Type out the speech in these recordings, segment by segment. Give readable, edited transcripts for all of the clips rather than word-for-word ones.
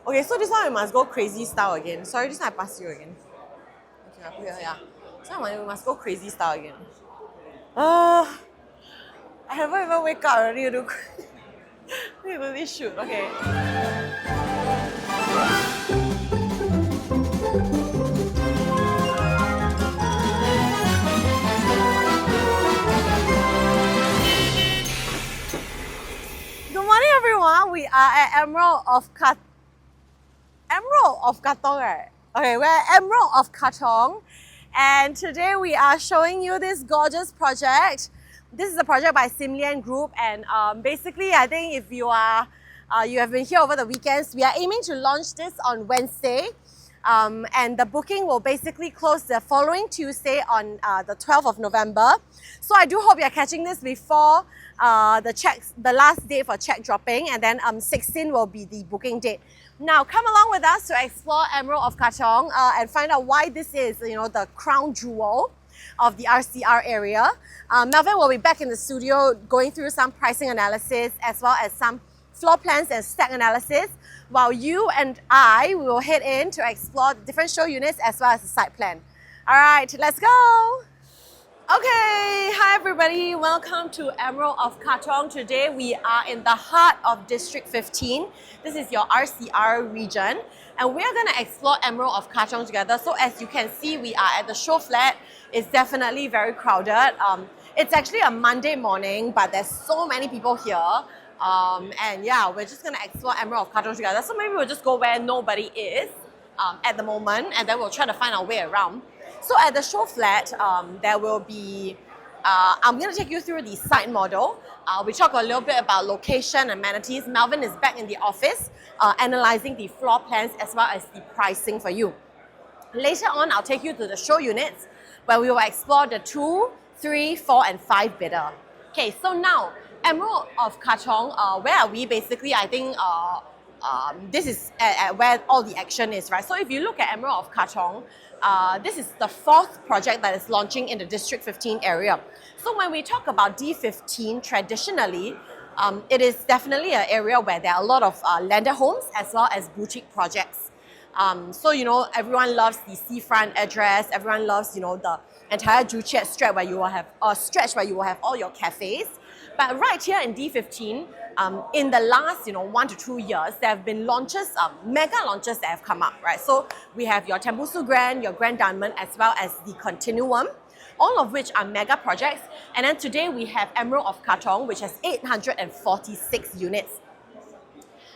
Okay, so this one we must go crazy style again. Sorry, this one I pass you again. Okay, I put here, yeah. So we must go crazy style again. I haven't even wake up already to we really shoot. Okay. Good morning, everyone. We are at Emerald of Katong, right? Okay, we're at Emerald of Katong, and today we are showing you this gorgeous project. This is a project by Sim Lian Group, and basically, I think if you are you have been here over the weekends, we are aiming to launch this on Wednesday. And the booking will basically close the following Tuesday on the 12th of November. So I do hope you're catching this before the last day for check dropping, and then 16 will be the booking date. Now come along with us to explore Emerald of Katong and find out why this is, the crown jewel of the RCR area. Melvin will be back in the studio going through some pricing analysis as well as some floor plans and stack analysis, while you and I will head in to explore the different show units as well as the site plan. All right, let's go. Okay, hi everybody. Welcome to Emerald of Katong. Today we are in the heart of District 15. This is your RCR region, and we are going to explore Emerald of Katong together. So as you can see, we are at the show flat. It's definitely very crowded. It's actually a Monday morning, but there's so many people here. And yeah, we're just going to explore Emerald of Katong together. So maybe we'll just go where nobody is at the moment, and then we'll try to find our way around. So at the show flat, there will be, I'm going to take you through the site model. We talk a little bit about location, amenities. Melvin is back in the office analyzing the floor plans as well as the pricing for you. Later on, I'll take you to the show units where we will explore the 2, 3, 4 and 5 bidder. Okay, so now, Emerald of Katong, where are we? Basically, I think this is where all the action is, right? So if you look at Emerald of Katong, this is the 4th project that is launching in the District 15 area. So when we talk about D15, traditionally, it is definitely an area where there are a lot of landed homes as well as boutique projects. So, everyone loves the seafront address, everyone loves, the entire Joo Chiat stretch where you will have all your cafes. But right here in D15, in the last 1 to 2 years, there have been launches, mega launches that have come up, right? So we have your Tembusu Grand, your Grand Diamond, as well as the Continuum, all of which are mega projects. And then today we have Emerald of Katong, which has 846 units.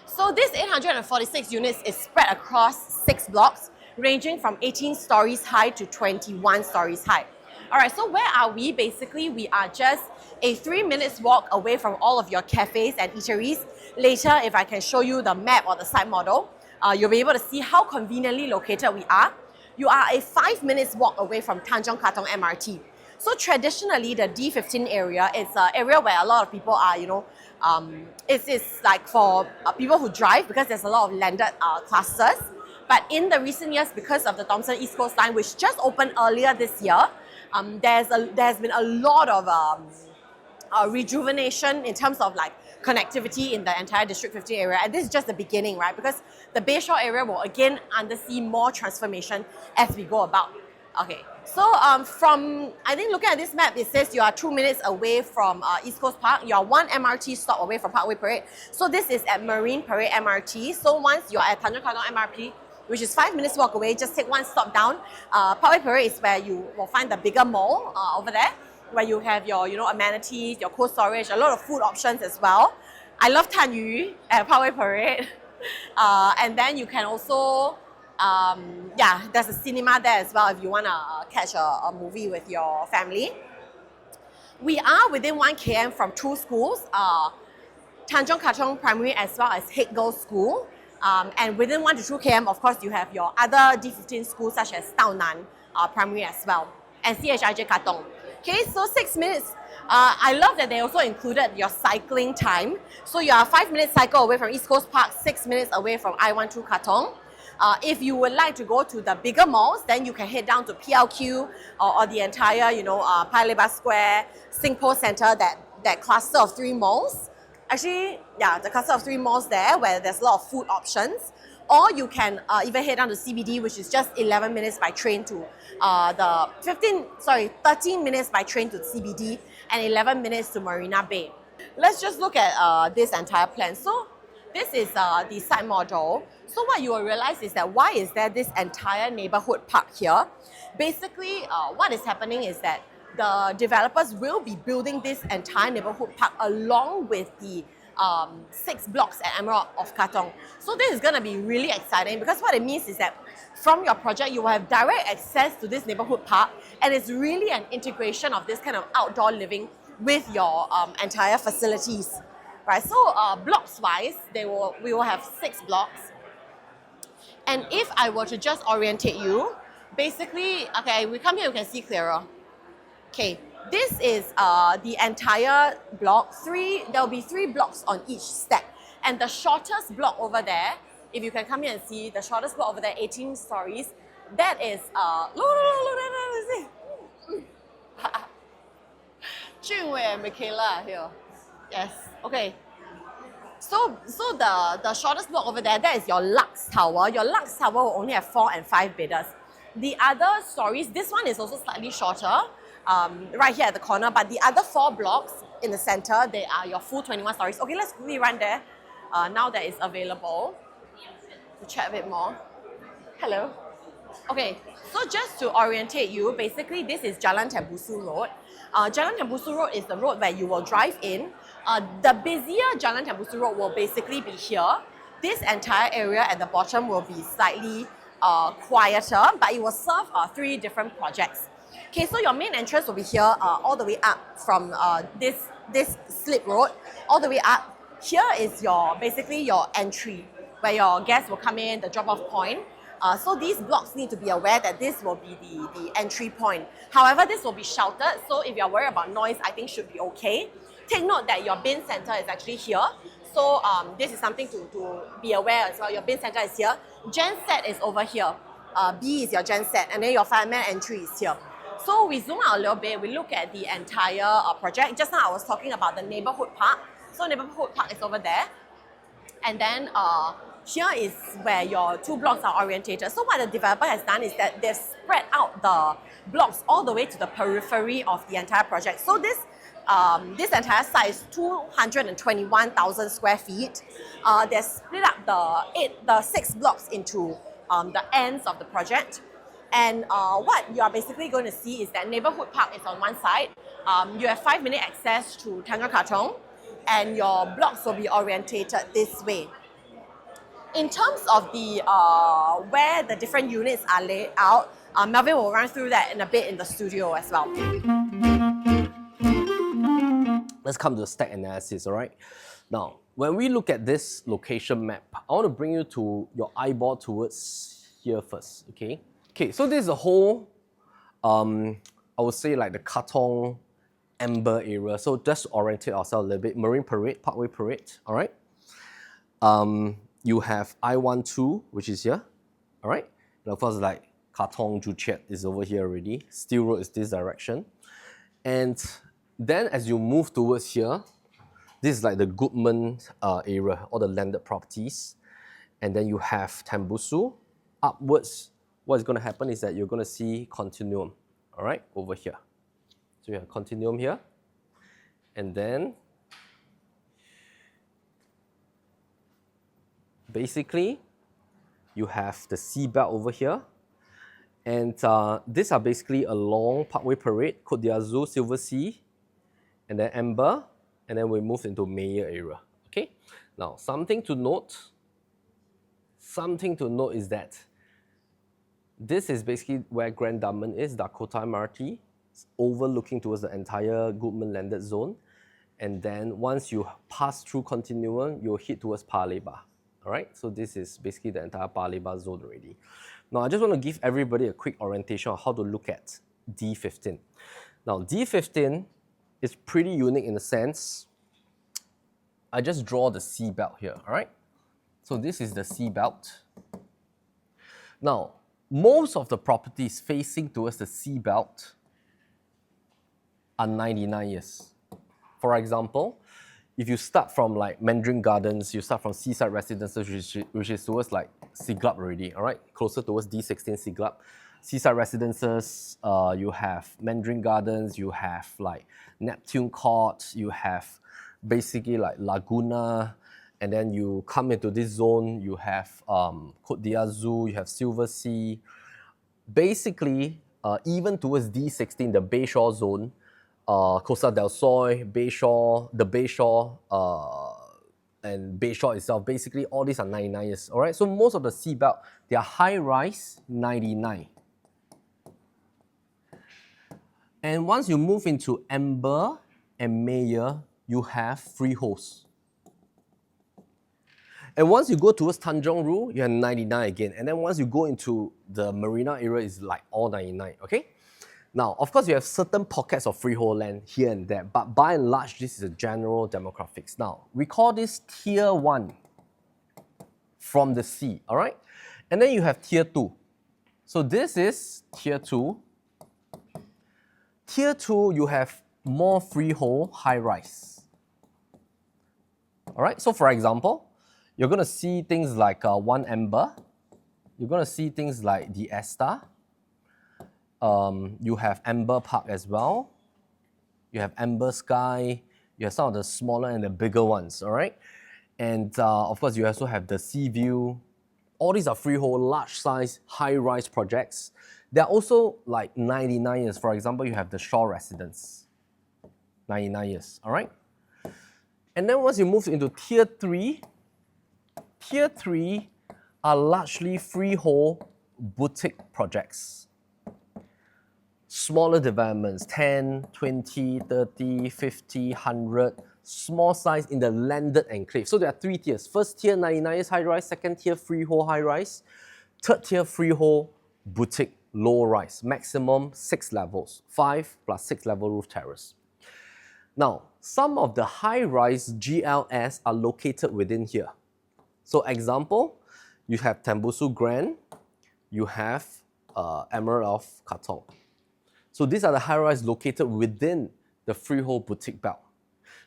So this 846 units is spread across 6 blocks, ranging from 18 stories high to 21 stories high. All right, so where are we? Basically, we are just a 3 minutes walk away from all of your cafes and eateries. Later, if I can show you the map or the site model, you'll be able to see how conveniently located we are. You are a 5 minutes walk away from Tanjong Katong MRT. So traditionally, the D15 area is an area where a lot of people are, it's like for people who drive, because there's a lot of landed clusters. But in the recent years, because of the Thomson East Coast Line, which just opened earlier this year, there's been a lot of rejuvenation in terms of connectivity in the entire District 15 area, and this is just the beginning, right? Because the Bayshore area will again undersee more transformation as we go about. Okay, so I think looking at this map, it says you are 2 minutes away from East Coast Park. You're 1 MRT stop away from Parkway Parade. So this is at Marine Parade MRT. So once you're at Tanjong Katong MRT, which is 5 minutes walk away, just take 1 stop down. Parkway Parade is where you will find the bigger mall over there, where you have your amenities, your cold storage, a lot of food options as well. I love Tan Yu at Parkway Parade. And then you can also, there's a cinema there as well if you want to catch a movie with your family. We are within 1 km from 2 schools, Tanjong Katong Primary as well as Haig Girls School. And within 1 to 2 km, of course, you have your other D15 schools such as Tao Nan Primary as well, and CHIJ Katong. Okay, so 6 minutes. I love that they also included your cycling time. So you are 5 minutes cycle away from East Coast Park, 6 minutes away from I-12 Katong. If you would like to go to the bigger malls, then you can head down to PLQ or the entire, Paya Lebar Square, Singapore Centre, that cluster of 3 malls. Actually, yeah, the cluster of 3 malls there where there's a lot of food options. Or you can even head down to CBD, which is just 11 minutes by train to 13 minutes by train to CBD and 11 minutes to Marina Bay. Let's just look at this entire plan. So this is the site model. So what you will realize is that why is there this entire neighborhood park here? Basically, what is happening is that the developers will be building this entire neighborhood park along with the 6 blocks at Emerald of Katong. So this is going to be really exciting because what it means is that from your project, you will have direct access to this neighborhood park, and it's really an integration of this kind of outdoor living with your entire facilities. Right, so blocks-wise, we will have 6 blocks. And if I were to just orientate you, basically, okay, we come here, we can see clearer. Okay, this is the entire block. There will be 3 blocks on each stack. And the shortest block over there, if you can come here and see, the shortest block over there, 18 stories, that is, look. Junwei and Michaela here. Yes, okay. So the shortest block over there, that is your luxe tower. Your luxe tower will only have 4 and 5 bidders. The other stories, this one is also slightly shorter, right here at the corner, but the other 4 blocks in the center, they are your full 21 stories. Okay, let's quickly run there now that it's available to chat a bit more. Hello. Okay, so just to orientate you, basically this is Jalan Tembusu Road. Jalan Tembusu Road is the road where you will drive in. The busier Jalan Tembusu Road will basically be here. This entire area at the bottom will be slightly quieter, but it will serve 3 different projects. Okay, so your main entrance will be here all the way up from this slip road, all the way up. Here is basically your entry, where your guests will come in, the drop-off point. So these blocks need to be aware that this will be the entry point. However, this will be sheltered, so if you're worried about noise, I think should be okay. Take note that your bin center is actually here. So this is something to be aware as well. Your bin center is here. Gen set is over here. B is your gen set, and then your fireman entry is here. So we zoom out a little bit, we look at the entire project. Just now I was talking about the neighborhood park. So neighborhood park is over there. And then here is where your 2 blocks are orientated. So what the developer has done is that they've spread out the blocks all the way to the periphery of the entire project. So this entire site is 221,000 square feet. They split up the 6 blocks into the ends of the project. And what you are basically going to see is that neighborhood park is on one side. You have 5-minute access to Tanjung Katong, and your blocks will be orientated this way. In terms of the where the different units are laid out, Melvin will run through that in a bit in the studio as well. Let's come to the stack analysis, all right? Now, when we look at this location map, I want to bring you to your eyeball towards here first, okay? Okay, so this is the whole, I would say like the Katong Amber area. So just to orientate ourselves a little bit, Marine Parade, Parkway Parade, all right? You have I-12, which is here, all right? And of course, like Katong Juchet is over here already. Steel Road is this direction. And then as you move towards here, this is like the Goodman area, all the landed properties. And then you have Tembusu. Upwards, what is going to happen is that you're going to see Continuum, all right, over here. So you have Continuum here. And then basically, you have the Seabelt over here. And these are basically along Parkway Parade, Côte d'Azur, Silver Sea, and then Amber, and then we move into Mayer area, okay? Now, something to note is that this is basically where Grand Diamond is, Dakota MRT, overlooking towards the entire Goodman landed zone. And then once you pass through Continuum, you'll hit towards Paya Lebar. All right, so this is basically the entire Paya Lebar zone already. Now, I just want to give everybody a quick orientation on how to look at D15. Now, D15 is pretty unique in the sense, I just draw the sea belt here, all right? So this is the sea belt. Now, most of the properties facing towards the sea belt are 99 years. For example, if you start from like Mandarin Gardens, you start from Seaside Residences, which is towards like Siglap already, all right? Closer towards D16 Siglap. Seaside Residences, you have Mandarin Gardens, you have like Neptune Court, you have basically like Laguna, and then you come into this zone, you have Côte d'Azur, you have Silver Sea. Basically, even towards D16, the Bayshore zone, Costa del Sol, Bayshore, the Bayshore, and Bayshore itself, basically all these are 99 years, all right? So most of the seabelt, they are high-rise 99. And once you move into Amber and Mayer, you have freeholds. And once you go towards Tanjong Rhu, you have 99 again. And then once you go into the Marina area, it's like all 99, okay? Now, of course, you have certain pockets of freehold land here and there, but by and large, this is a general demographics. Now, we call this Tier 1 from the sea, all right? And then you have Tier 2. So this is Tier 2. Tier 2, you have more freehold high-rise. All right, so for example, you're going to see things like One Amber. You're going to see things like the Esta. You have Amber Park as well. You have Amber Sky. You have some of the smaller and the bigger ones, all right? And of course, you also have the Sea View. All these are freehold, large size, high-rise projects. They're also like 99 years. For example, you have the Shaw Residence, 99 years, all right? And then once you move into Tier 3, Tier 3 are largely freehold boutique projects. Smaller developments, 10, 20, 30, 50, 100, small size in the landed enclave. So there are 3 tiers. First tier, 99 years high-rise. Second tier, freehold high-rise. Third tier, freehold boutique low-rise. Maximum 6 levels, 5 plus 6 level roof terrace. Now, some of the high-rise GLS are located within here. So example, you have Tembusu Grand, you have Emerald of Katong. So these are the high-rise located within the freehold boutique belt.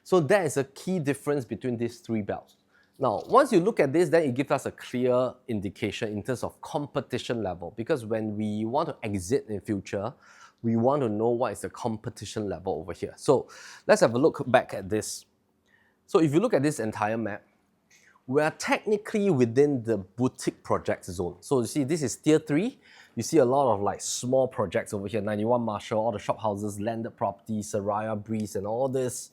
So that is a key difference between these 3 belts. Now, once you look at this, then it gives us a clear indication in terms of competition level, because when we want to exit in future, we want to know what is the competition level over here. So let's have a look back at this. So if you look at this entire map, we are technically within the boutique project zone. So you see, this is tier 3. You see a lot of like small projects over here, 91 Marshall, all the shop houses, landed property, Seraya Breeze and all this.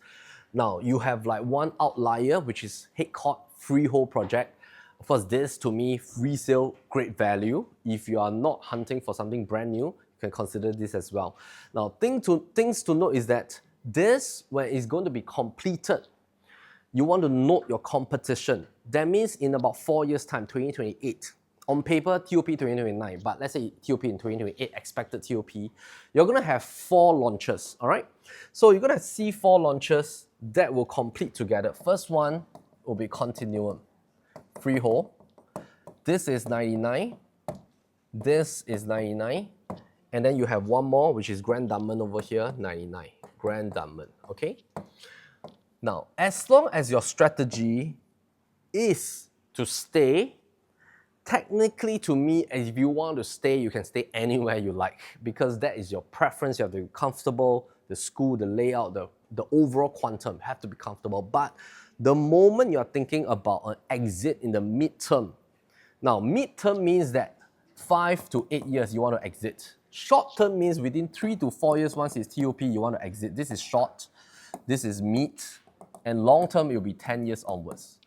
Now you have like one outlier, which is Head Court freehold project. Of course, this to me, resale, great value. If you are not hunting for something brand new, you can consider this as well. Now, things to note is that this, when it's going to be completed, you want to note your competition. That means in about 4 years' time, 2028, on paper, TOP 2029, but let's say TOP in 2028, expected TOP, you're going to have 4 launches, all right? So you're going to see 4 launches that will complete together. First one will be Continuum, freehold. This is 99. This is 99. And then you have one more, which is Grand Diamond over here, 99. Grand Diamond, okay? Now, as long as your strategy is to stay, technically to me, if you want to stay, you can stay anywhere you like, because that is your preference. You have to be comfortable, the school, the layout, the overall quantum have to be comfortable. But the moment you're thinking about an exit in the midterm, now midterm means that 5 to 8 years you want to exit. Short term means within 3 to 4 years, once it's TOP, you want to exit. This is short, this is mid, and long term, it will be 10 years onwards.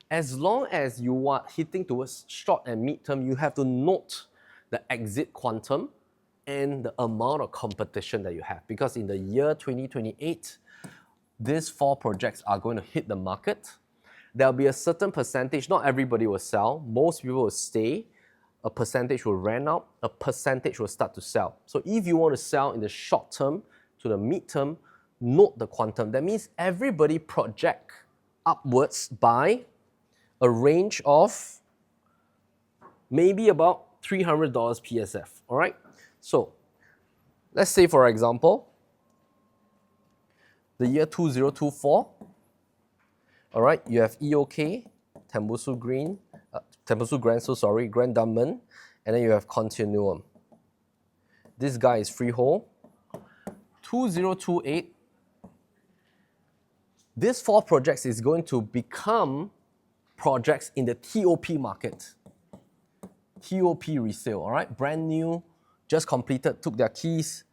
As long as you are hitting towards short and mid-term, you have to note the exit quantum and the amount of competition that you have. Because in the year 2028, these 4 projects are going to hit the market. There'll be a certain percentage, not everybody will sell, most people will stay, a percentage will rent out, a percentage will start to sell. So if you want to sell in the short term to the mid-term, note the quantum. That means everybody project upwards by a range of maybe about $300 PSF, all right? So let's say, for example, the year 2024, All right, you have EOK, Tembusu Green, Tembusu Grand, so sorry, Grand Diamond, and then you have Continuum. This guy is freehold, 2028. These 4 projects is going to become projects in the TOP market. TOP resale, all right, brand new, just completed, took their keys.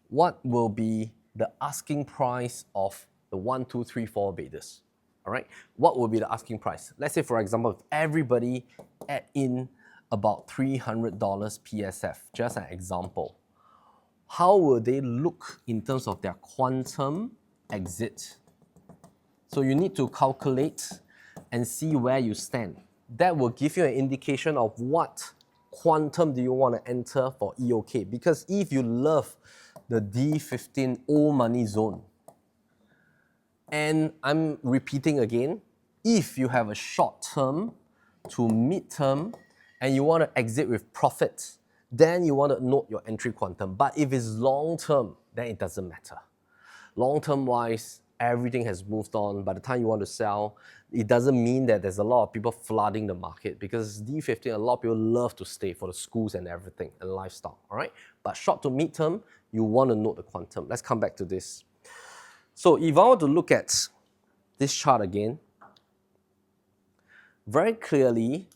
What will be the asking price of the 1, 2, 3, 4 bidders? All right, what will be the asking price? Let's say, for example, if everybody add in about $300 PSF, just an example, how will they look in terms of their quantum exit? So you need to calculate and see where you stand. That will give you an indication of what quantum do you want to enter for EOK. Because if you love the D15 old money zone, and I'm repeating again, if you have a short term to mid term and you want to exit with profit, then you want to note your entry quantum. But if it's long term, then it doesn't matter. Long term wise, everything has moved on. By the time you want to sell, it doesn't mean that there's a lot of people flooding the market, because D15, a lot of people love to stay for the schools and everything and lifestyle, all right? But short to mid term, you want to note the quantum. Let's come back to this. So if I were to look at this chart again, very clearly,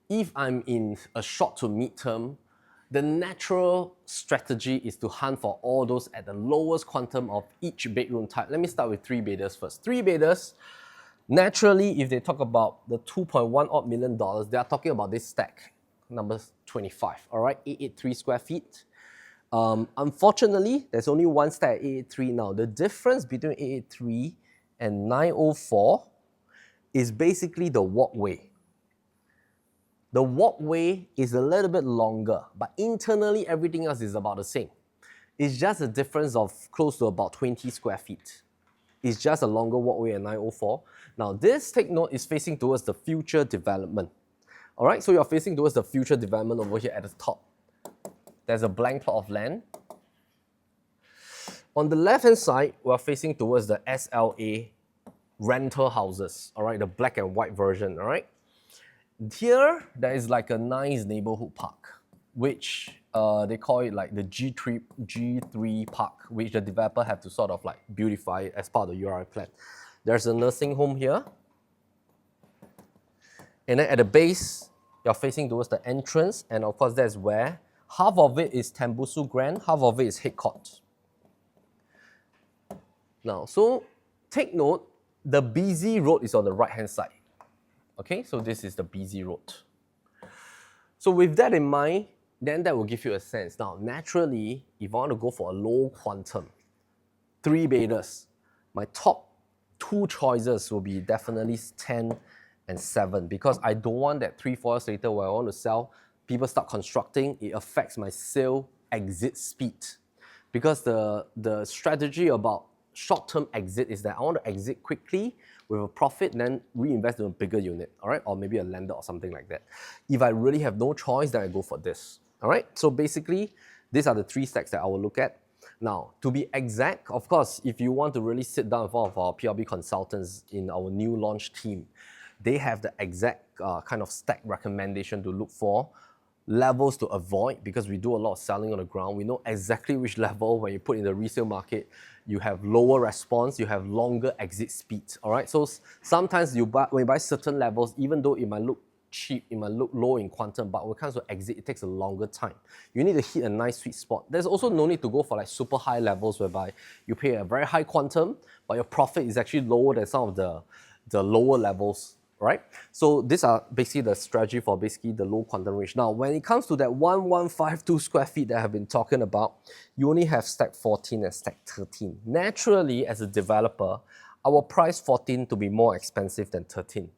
if I'm in a short to mid term, the natural strategy is to hunt for all those at the lowest quantum of each bedroom type. Let me start with 3 bidders first. 3 bidders, naturally, if they talk about the $2.1 odd million, they are talking about this stack, number 25, all right, 883 square feet. Unfortunately, there's only one stack at 883 now. The difference between 883 and 904 is basically the walkway. The walkway is a little bit longer, but internally everything else is about the same. It's just a difference of close to about 20 square feet. It's just a longer walkway at 904. Now this, take note, is facing towards the future development. All right, so you're facing towards the future development over here at the top. There's a blank plot of land. On the left-hand side, we're facing towards the SLA rental houses, all right, the black and white version, all right? Here, there is like a nice neighborhood park, which they call it like the G3 park, which the developer have to sort of like beautify as part of the URI plan. There's a nursing home here. And then at the base, you're facing towards the entrance, and of course that's where half of it is Tembusu Grand, half of it is Head Court. Now, so take note, the busy road is on the right-hand side. Okay, so this is the busy road. So with that in mind, then that will give you a sense. Now, naturally, if I want to go for a low quantum, 3 bidders, my top 2 choices will be definitely 10 and 7, because I don't want that 3-4 years later when I want to sell, people start constructing, it affects my sale exit speed. Because the strategy about short-term exit is that I want to exit quickly with a profit, then reinvest in a bigger unit, all right? Or maybe a lender or something like that. If I really have no choice, then I go for this, all right? So basically, these are the 3 stacks that I will look at. Now, to be exact, of course, if you want to really sit down with one of our PLB consultants in our new launch team, they have the exact kind of stack recommendation to look for, levels to avoid, because we do a lot of selling on the ground. We know exactly which level, when you put in the resale market, you have lower response, you have longer exit speeds, all right? So sometimes when you buy certain levels, even though it might look cheap, it might look low in quantum, but when it comes to exit, it takes a longer time. You need to hit a nice sweet spot. There's also no need to go for like super high levels whereby you pay a very high quantum, but your profit is actually lower than some of the lower levels, right? So these are basically the strategy for basically the low quantum range. Now, when it comes to that 1152 square feet that I have been talking about, you only have stack 14 and stack 13. Naturally, as a developer, I will price 14 to be more expensive than 13.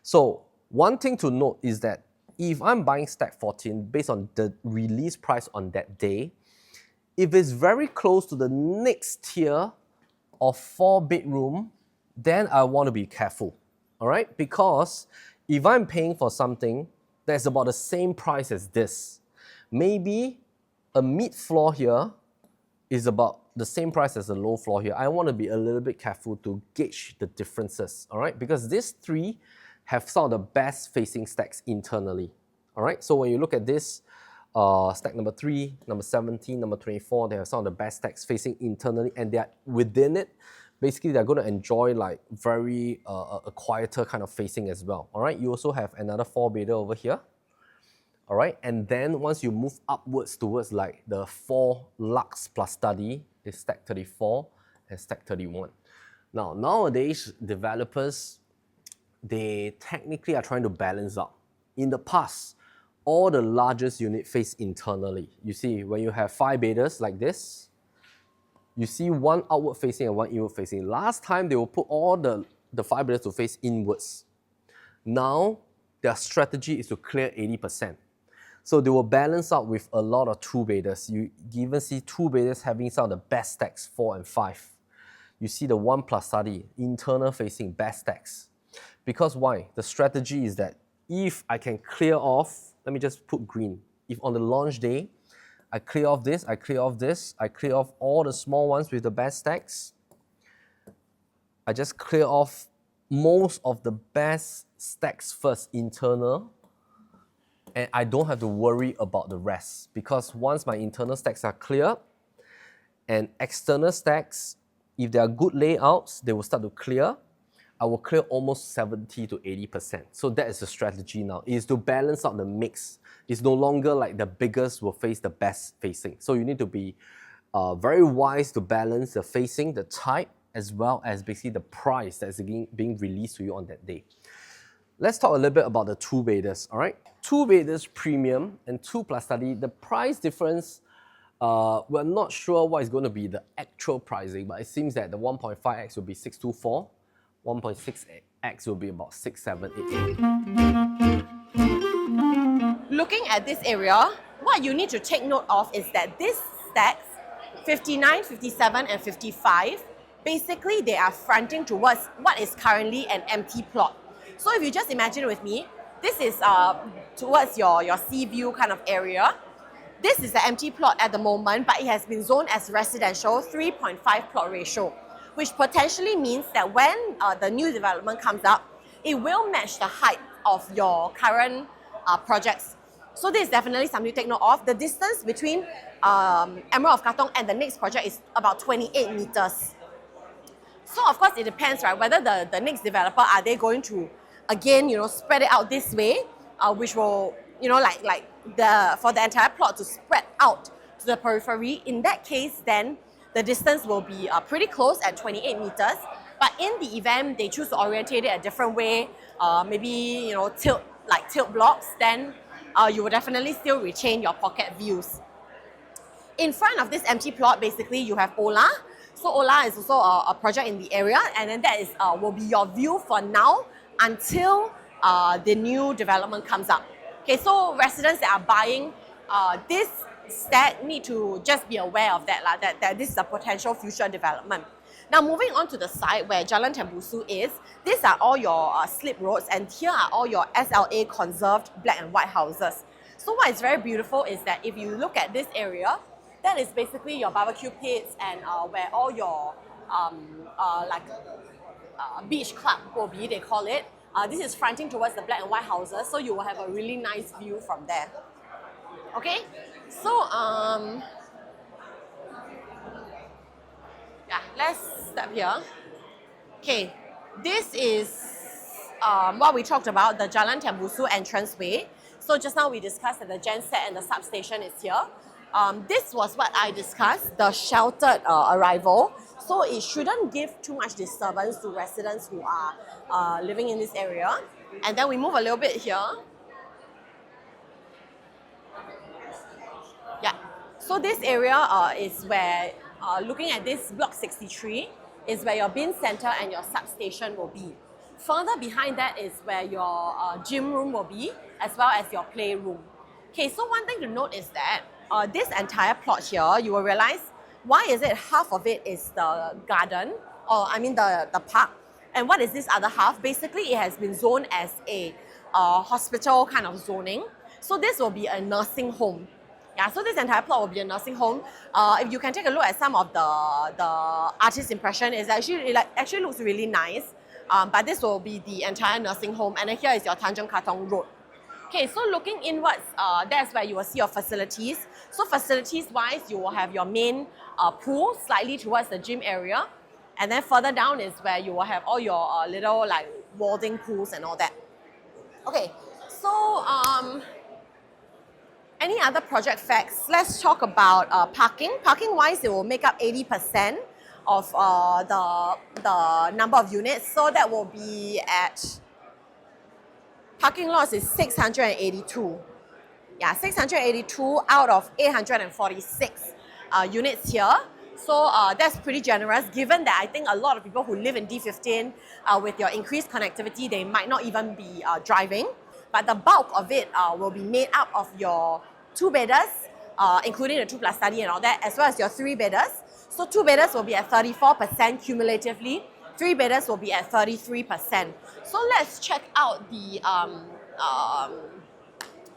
So one thing to note is that if I'm buying stack 14 based on the release price on that day, if it's very close to the next tier of 4-bedroom, then I want to be careful. All right, because if I'm paying for something that's about the same price as this, maybe a mid-floor here is about the same price as the low floor here, I want to be a little bit careful to gauge the differences, all right? Because these three have some of the best facing stacks internally, all right? So when you look at this, stack number 3, number 17, number 24, they have some of the best stacks facing internally, and they are within it. Basically, they're going to enjoy like very a quieter kind of facing as well, all right? You also have another 4-bedder over here, all right? And then once you move upwards towards like the 4 luxe plus study, is stack 34 and stack 31. Now, nowadays, developers, they technically are trying to balance out. In the past, all the largest unit face internally. You see, when you have 5 bedders like this, you see one outward facing and one inward facing. Last time, they will put all the 5 bedders to face inwards. Now, their strategy is to clear 80%. So they will balance out with a lot of 2-bedders. You even see 2-bedders having some of the best stacks, 4 and 5. You see the 1 plus study, internal facing best stacks. Because why? The strategy is that if I can clear off, let me just put green. If on the launch day, I clear off this, I clear off this, I clear off all the small ones with the best stacks, I just clear off most of the best stacks first, internal, and I don't have to worry about the rest, because once my internal stacks are clear and external stacks, if they are good layouts, they will start to clear. I will clear almost 70 to 80%. So that is the strategy now, is to balance out the mix. It's no longer like the biggest will face the best facing. So you need to be very wise to balance the facing, the type, as well as basically the price that's being released to you on that day. Let's talk a little bit about the 2-bedders, all right? 2-bedders premium and 2 plus study, the price difference, we're not sure what is going to be the actual pricing, but it seems that the 1.5x will be 624, 1.6x will be about 6788. Looking at this area, what you need to take note of is that these stacks, 59, 57 and 55, basically they are fronting towards what is currently an empty plot. So if you just imagine with me, this is towards your sea view kind of area. This is the empty plot at the moment, but it has been zoned as residential 3.5 plot ratio, which potentially means that when the new development comes up, it will match the height of your current projects. So this is definitely something to take note of. The distance between Emerald of Katong and the next project is about 28 meters. So of course it depends, right, whether the next developer, are they going to, again, spread it out this way, which will, for the entire plot to spread out to the periphery. In that case, then the distance will be pretty close at 28 meters. But in the event they choose to orientate it a different way, maybe tilt blocks, then you will definitely still retain your pocket views. In front of this empty plot, basically you have Ola. So Ola is also a project in the area, and then that is will be your view for now until the new development comes up. Okay, so residents that are buying this stack need to just be aware of that, that this is a potential future development. Now moving on to the side where Jalan Tembusu is, these are all your slip roads, and here are all your SLA conserved black and white houses. So what is very beautiful is that if you look at this area, that is basically your barbecue pits and where all your beach club will be, they call it. This is fronting towards the black and white houses, so you will have a really nice view from there. Okay, so let's step here. Okay, this is what we talked about, the Jalan Tembusu entranceway. So just now we discussed that the genset and the substation is here. This was what I discussed, the sheltered arrival. So it shouldn't give too much disturbance to residents who are living in this area. And then we move a little bit here. Yeah, so this area is where, looking at this block 63, is where your bin center and your substation will be. Further behind that is where your gym room will be, as well as your playroom. Okay, so one thing to note is that this entire plot here, you will realize, why is it half of it is the garden, or I mean the park, and what is this other half? Basically, it has been zoned as a hospital kind of zoning. So this will be a nursing home. Yeah, so this entire plot will be a nursing home. If you can take a look at some of the artist impression, it actually looks really nice. But this will be the entire nursing home, and then here is your Tanjung Katong Road. Okay, so looking inwards, that's where you will see your facilities. So facilities-wise, you will have your main pool slightly towards the gym area, and then further down is where you will have all your little like warding pools and all that. Okay, so any other project facts? Let's talk about parking. Parking-wise, it will make up 80% of the number of units. So that will be at, parking lots is 682. Yeah, 682 out of 846 units here. So that's pretty generous, given that I think a lot of people who live in D15, with your increased connectivity, they might not even be driving. But the bulk of it will be made up of your 2-bedders, including the 2+ study and all that, as well as your 3-bedders. So 2-bedders will be at 34% cumulatively. 3-bedders will be at 33%. So let's check out the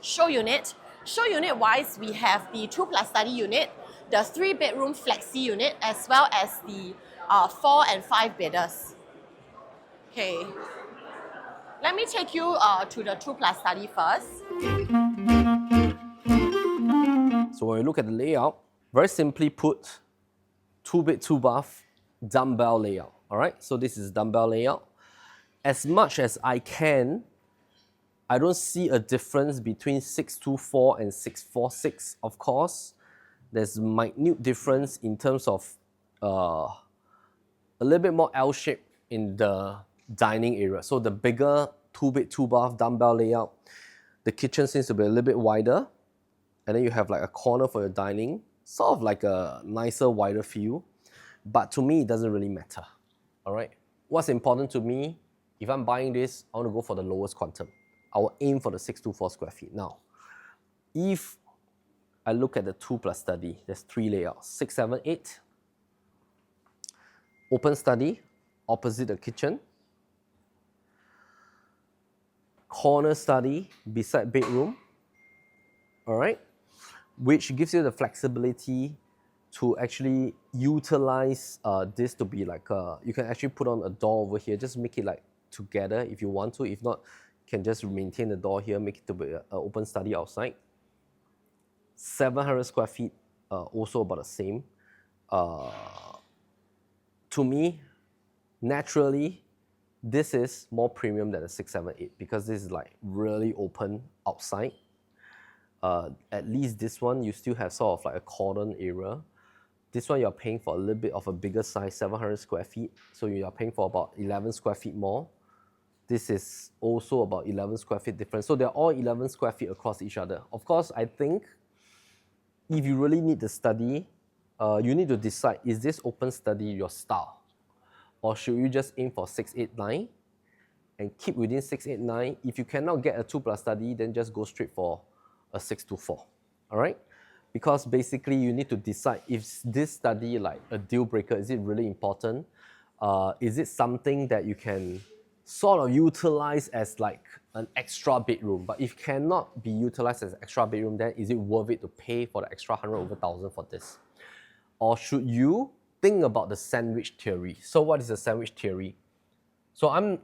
show unit. Show unit wise, we have the 2+ study unit, the 3-bedroom flexi unit, as well as the 4 and 5-bedders. Okay, let me take you to the 2+ study first. So when we look at the layout, very simply put, 2-bed, 2-bath, dumbbell layout. All right, so this is dumbbell layout. As much as I can, I don't see a difference between 624 and 646, of course. There's minute difference in terms of a little bit more L shape in the dining area. So the bigger 2-bed, 2-bath dumbbell layout, the kitchen seems to be a little bit wider. And then you have like a corner for your dining, sort of like a nicer, wider feel. But to me, it doesn't really matter. All right. What's important to me, if I'm buying this, I want to go for the lowest quantum. I will aim for the 624 square feet. Now, if I look at the 2+ study, there's 3 layouts, 6, 7, 8. Open study, opposite the kitchen. Corner study, beside bedroom. All right, which gives you the flexibility to actually utilize this to be like you can actually put on a door over here, just make it like together if you want to. If not, you can just maintain the door here, make it to be an open study outside. 700 square feet, also about the same. To me, naturally, this is more premium than the 6, 7, 8 because this is like really open outside. At least this one, you still have sort of like a cordon area. This one, you're paying for a little bit of a bigger size, 700 square feet. So you are paying for about 11 square feet more. This is also about 11 square feet difference. So they're all 11 square feet across each other. Of course, I think if you really need the study, you need to decide, is this open study your style? Or should you just aim for 6, 8, 9 and keep within 6, 8, 9? If you cannot get a 2+ study, then just go straight for a 624, all right? Because basically you need to decide, if this study like a deal breaker, is it really important? Is it something that you can sort of utilize as like an extra bedroom? But if cannot be utilized as an extra bedroom, then is it worth it to pay for the extra 100 over 1,000 for this? Or should you think about the sandwich theory? So what is the sandwich theory? So I'm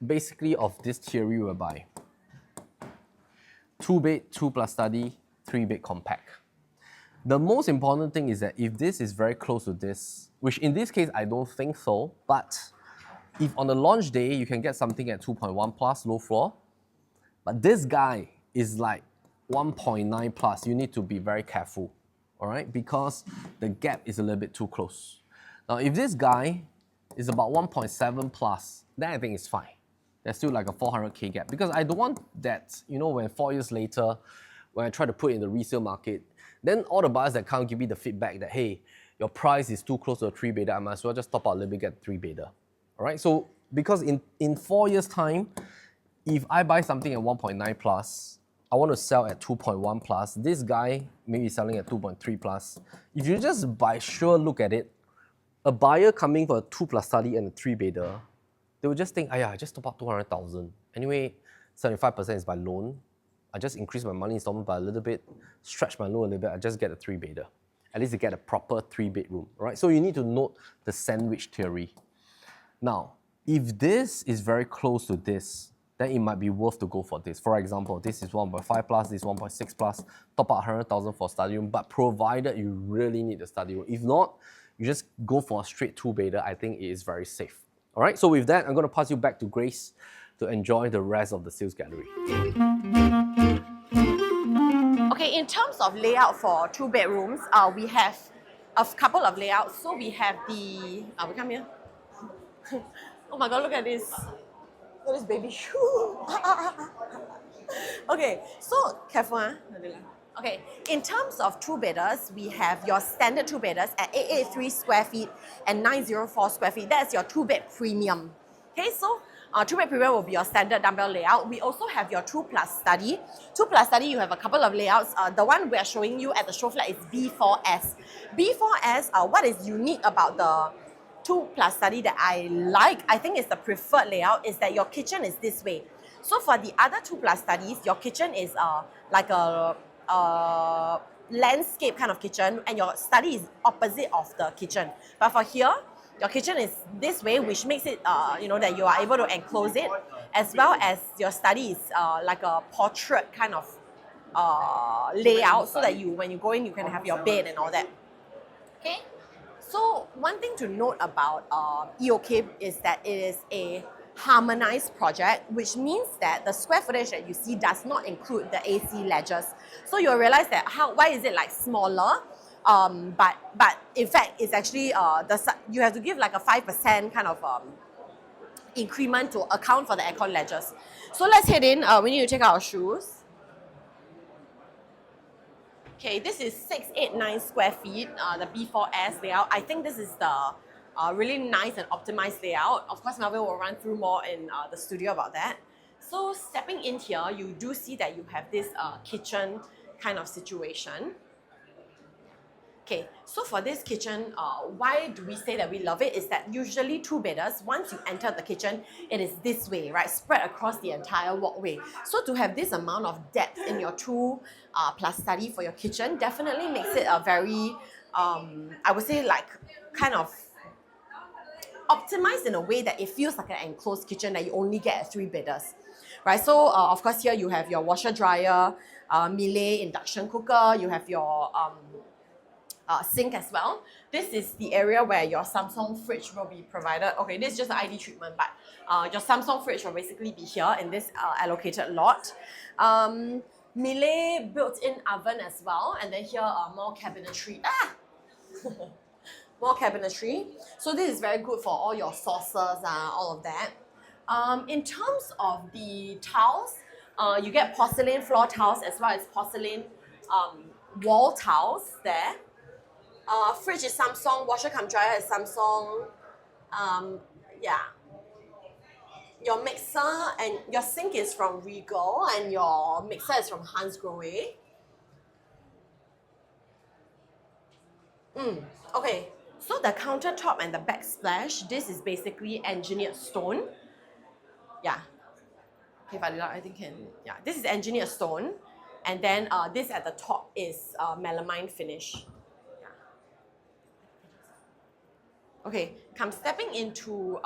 basically of this theory whereby 2-bed, 2+ study, 3-bed compact. The most important thing is that if this is very close to this, which in this case I don't think so, but if on the launch day you can get something at 2.1 plus low floor, but this guy is like 1.9 plus, you need to be very careful, all right? Because the gap is a little bit too close. Now, if this guy is about 1.7 plus, then I think it's fine. There's still like a 400K gap because I don't want that, you know, when 4 years later, when I try to put it in the resale market, then all the buyers that come give me the feedback that, hey, your price is too close to a 3-bedder, I might as well just top out a little bit, get a 3-bedder. All right, so because in 4 years' time, if I buy something at 1.9 plus, I want to sell at 2.1 plus, this guy may be selling at 2.3 plus. If you just by sure look at it, a buyer coming for a 2+ study and a 3-bedder, they will just think, just top up 200,000. Anyway, 75% is by loan. I just increase my monthly installment by a little bit, stretch my loan a little bit, I just get a 3-bedder. At least you get a proper 3-bedroom, right? So you need to note the sandwich theory. Now, if this is very close to this, then it might be worth to go for this. For example, this is 1.5 plus, this is 1.6 plus, top up 100,000 for study room, but provided you really need the study room. If not, you just go for a straight 2-bedder. I think it is very safe. All right, so with that, I'm going to pass you back to Grayce to enjoy the rest of the sales gallery. Okay, in terms of layout for 2 bedrooms, we have a couple of layouts. So we have the, we come here. Oh my God, look at this. Look at this baby shoe. Okay, so careful, huh? Okay, in terms of 2-bedders, we have your standard 2-bedders at 883 square feet and 904 square feet. That's your 2-bed premium. Okay, so 2-bed premium will be your standard dumbbell layout. We also have your 2 plus study. 2 plus study, you have a couple of layouts. The one we are showing you at the show flat is B4S. B4S, what is unique about the 2 plus study that I think is the preferred layout is that your kitchen is this way. So for the other 2 plus studies, your kitchen is like a landscape kind of kitchen, and your study is opposite of the kitchen. But for here, your kitchen is this way, which makes it, that you are able to enclose it, as well as your study is like a portrait kind of layout, so that when you go in, you can have your bed and all that. Okay. So one thing to note about EOK is that it is a harmonized project, which means that the square footage that you see does not include the AC ledgers. So you'll realize that why is it like smaller? But in fact, it's actually you have to give like a 5% kind of increment to account for the aircon ledgers. So let's head in. We need to take out our shoes. Okay, this is 689 square feet, the B4S layout. I think this is the really nice and optimized layout. Of course, Melvin will run through more in the studio about that. So stepping in here, you do see that you have this kitchen kind of situation. Okay, so for this kitchen, why do we say that we love it is that usually 2-bedders, once you enter the kitchen, it is this way, right? Spread across the entire walkway. So to have this amount of depth in your 2 plus study for your kitchen definitely makes it a very, I would say like kind of optimized in a way that it feels like an enclosed kitchen that you only get at 3-bedders. Right, so of course here you have your washer dryer, Miele induction cooker, you have your sink as well. This is the area where your Samsung fridge will be provided. Okay, this is just the ID treatment, but your Samsung fridge will basically be here in this allocated lot. Miele built-in oven as well, and then here more cabinetry. More cabinetry. So this is very good for all your sauces, all of that. In terms of the tiles, you get porcelain floor tiles as well as porcelain wall tiles there. Fridge is Samsung, washer cum dryer is Samsung. Yeah. Your mixer and your sink is from Regal, and your mixer is from Hansgrohe. Okay, so the countertop and the backsplash, this is basically engineered stone. Yeah. Okay, Fadila, I think can. Yeah, this is engineered stone, and then this at the top is melamine finish. Okay, come stepping into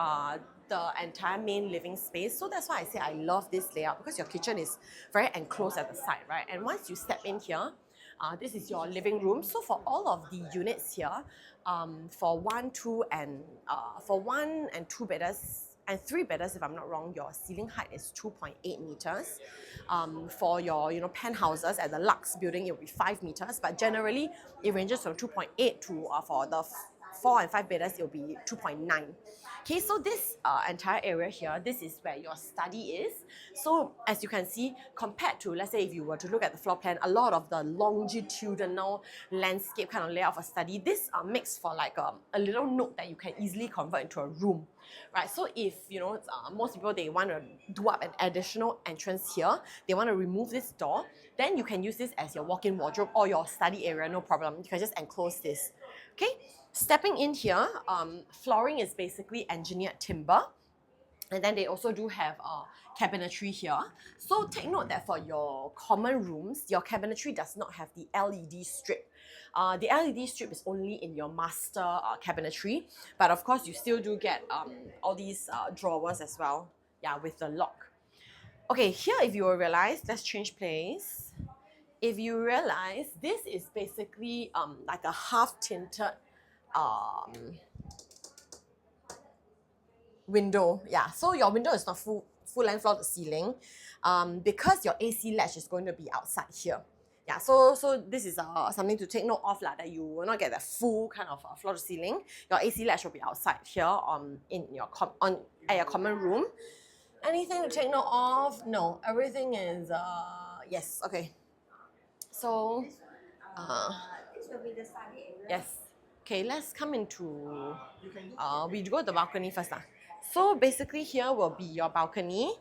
the entire main living space. So that's why I say I love this layout, because your kitchen is very enclosed at the side, right? And once you step in here, this is your living room. So for all of the units here, for 1, 2, and 2-bedders and 3-bedders, if I'm not wrong, your ceiling height is 2.8 meters. For your penthouses at the Luxe building, it will be 5 meters, but generally it ranges from 2.8 to for the 4 and 5-bedders, it will be 2.9. Okay, so this entire area here, this is where your study is. So as you can see, compared to, let's say, if you were to look at the floor plan, a lot of the longitudinal landscape kind of layout of a study, this makes for like a little nook that you can easily convert into a room, right? So if, most people, they want to do up an additional entrance here, they want to remove this door, then you can use this as your walk-in wardrobe or your study area, no problem. You can just enclose this. Okay, stepping in here, flooring is basically engineered timber. And then they also do have cabinetry here. So take note that for your common rooms, your cabinetry does not have the LED strip. The LED strip is only in your master cabinetry, but of course you still do get all these drawers as well, yeah, with the lock. Okay, here if you will realize, let's change place. If you realize, this is basically like a half tinted window. Yeah, so your window is not full length floor to ceiling, because your AC latch is going to be outside here. Yeah, so this is something to take note of that you will not get the full kind of floor to ceiling. Your AC latch will be outside here in your at your common room. Anything to take note of? No, everything is yes. Okay. So This will be the study area. yes. Okay, let's come into we go to the balcony first. So basically here will be your balcony.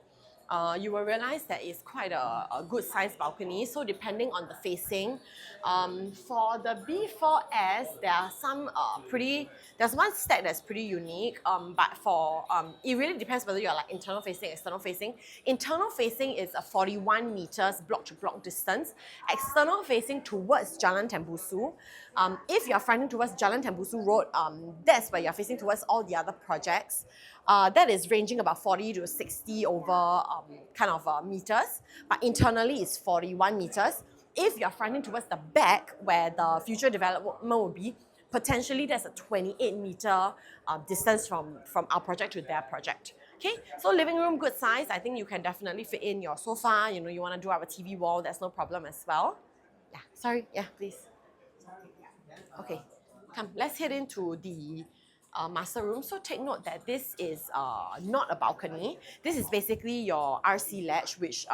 You will realize that it's quite a good sized balcony. So depending on the facing, for the B4S, there are some there's one stack that's pretty unique. But for it really depends whether you're like internal facing, external facing. Internal facing is a 41 meters block to block distance. External facing towards Jalan Tembusu. If you're fronting towards Jalan Tembusu Road, that's where you're facing towards all the other projects. That is ranging about 40 to 60 over meters, but internally it's 41 meters. If you're fronting towards the back where the future development will be, potentially there's a 28 meter distance from our project to their project. Okay, so living room, good size. I think you can definitely fit in your sofa. You know, you want to do our TV wall, that's no problem as well. Yeah, sorry, yeah, please. Okay, come, let's head into the master room. So take note that this is not a balcony. This is basically your RC latch, which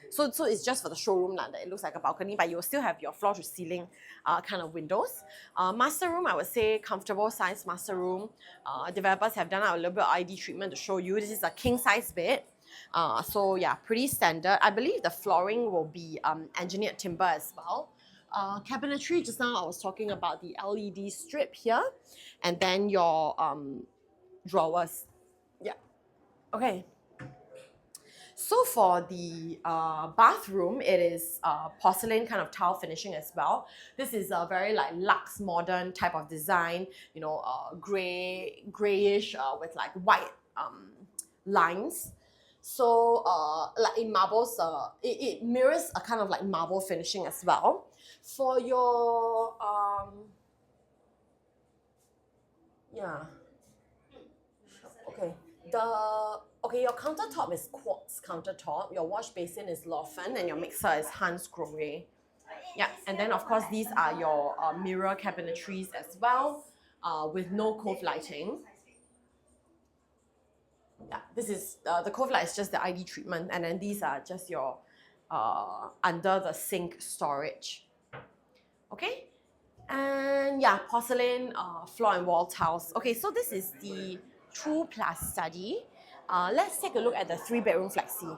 so it's just for the showroom that it looks like a balcony, but you'll still have your floor to ceiling kind of windows. Master room, I would say comfortable size master room. Developers have done a little bit of ID treatment to show you. This is a king size bed. So yeah, pretty standard. I believe the flooring will be engineered timber as well. Cabinetry, just now I was talking about the LED strip here, and then your drawers. Yeah. Okay. So for the bathroom, it is porcelain kind of tile finishing as well. This is a very like luxe modern type of design, you know, grayish with like white lines. So like in marbles, it mirrors a kind of like marble finishing as well. For your yeah, okay, your countertop is quartz countertop. Your wash basin is Laufen, and your mixer is Hans Grohe. Yeah, and then of course these are your mirror cabinetries as well, with no cove lighting. Yeah, this is the cove light is just the ID treatment, and then these are just your under the sink storage. Okay, and yeah, porcelain floor and wall tiles. Okay, so this is the 2+ study. Let's take a look at the 3-bedroom flexi.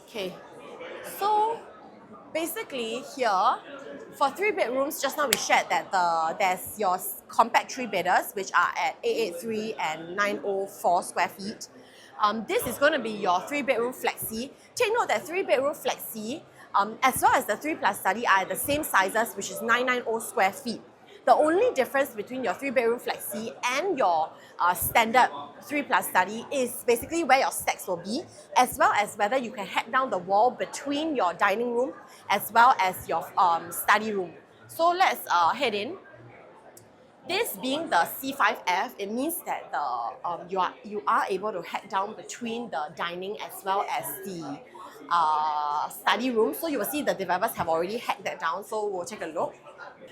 Okay, so basically here, for 3 bedrooms, just now we shared that there's your compact 3-bedders, which are at 883 and 904 square feet. This is going to be your 3-bedroom flexi. Take note that 3-bedroom flexi, as well as the 3+ study, are the same sizes, which is 990 square feet. The only difference between your 3-bedroom flexi and your standard 3+ study is basically where your stacks will be, as well as whether you can hack down the wall between your dining room as well as your study room. So let's head in. This being the C5F, it means that you are able to hack down between the dining as well as the study room. So you will see the developers have already hacked that down. So we'll take a look.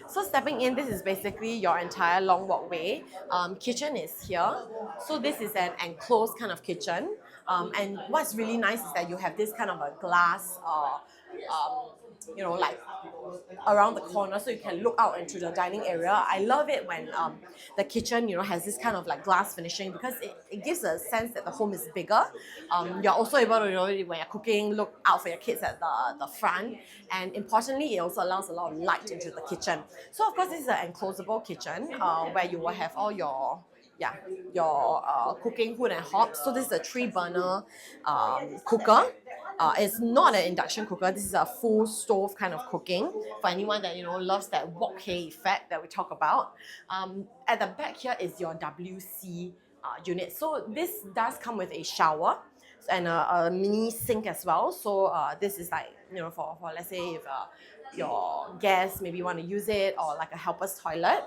So stepping in, this is basically your entire long walkway. Kitchen is here. So this is an enclosed kind of kitchen. And what's really nice is that you have this kind of a glass, you know, like around the corner, so you can look out into the dining area. I love it when the kitchen, you know, has this kind of like glass finishing, because it gives a sense that the home is bigger. You're also able to, you know, when you're cooking, look out for your kids at the front, and importantly, it also allows a lot of light into the kitchen. So of course, this is an enclosable kitchen where you will have all your yeah, your cooking hood and hob. So this is a 3-burner cooker. It's not an induction cooker. This is a full stove kind of cooking for anyone that loves that wok hei effect that we talk about. At the back here is your WC unit. So this does come with a shower and a mini sink as well. So this is like for let's say if your guests maybe want to use it, or like a helper's toilet.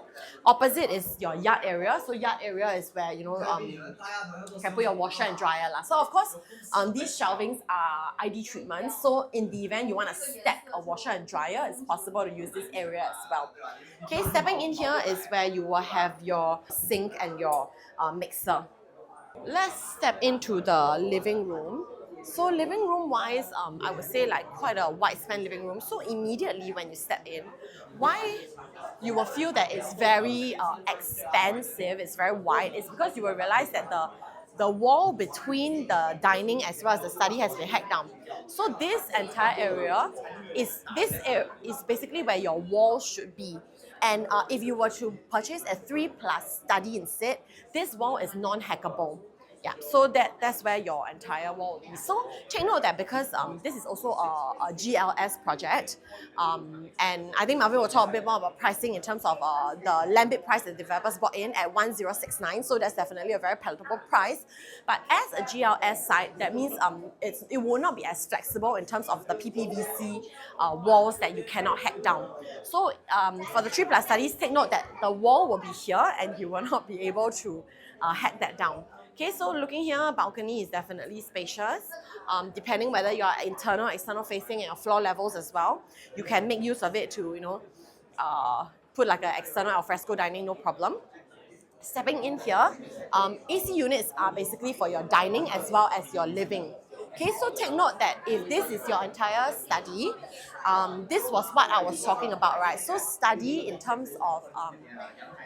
Opposite is your yard area. So yard area is where you can put your washer and dryer lah. So of course these shelvings are ID treatments. So in the event you want to stack a washer and dryer, it's possible to use this area as well. Okay, stepping in here is where you will have your sink and your mixer. Let's step into the living room. So living room wise, I would say like quite a wide span living room. So immediately when you step in, why you will feel that it's very expansive, it's very wide, is because you will realize that the wall between the dining as well as the study has been hacked down. So this entire area is basically where your wall should be. And if you were to purchase a 3+ study instead, this wall is non-hackable. Yeah, so that's where your entire wall will be. So take note that because this is also a GLS project, and I think Melvin will talk a bit more about pricing in terms of the land bid price that developers bought in at 1069. So that's definitely a very palatable price. But as a GLS site, that means it will not be as flexible in terms of the PPVC walls that you cannot hack down. So for the 3+ studies, take note that the wall will be here and you will not be able to hack that down. Okay, so looking here, balcony is definitely spacious. Depending whether you are internal or external facing and your floor levels as well, you can make use of it to, put like an external alfresco dining, no problem. Stepping in here, AC units are basically for your dining as well as your living. Okay, so take note that if this is your entire study, this was what I was talking about, right? So study in terms of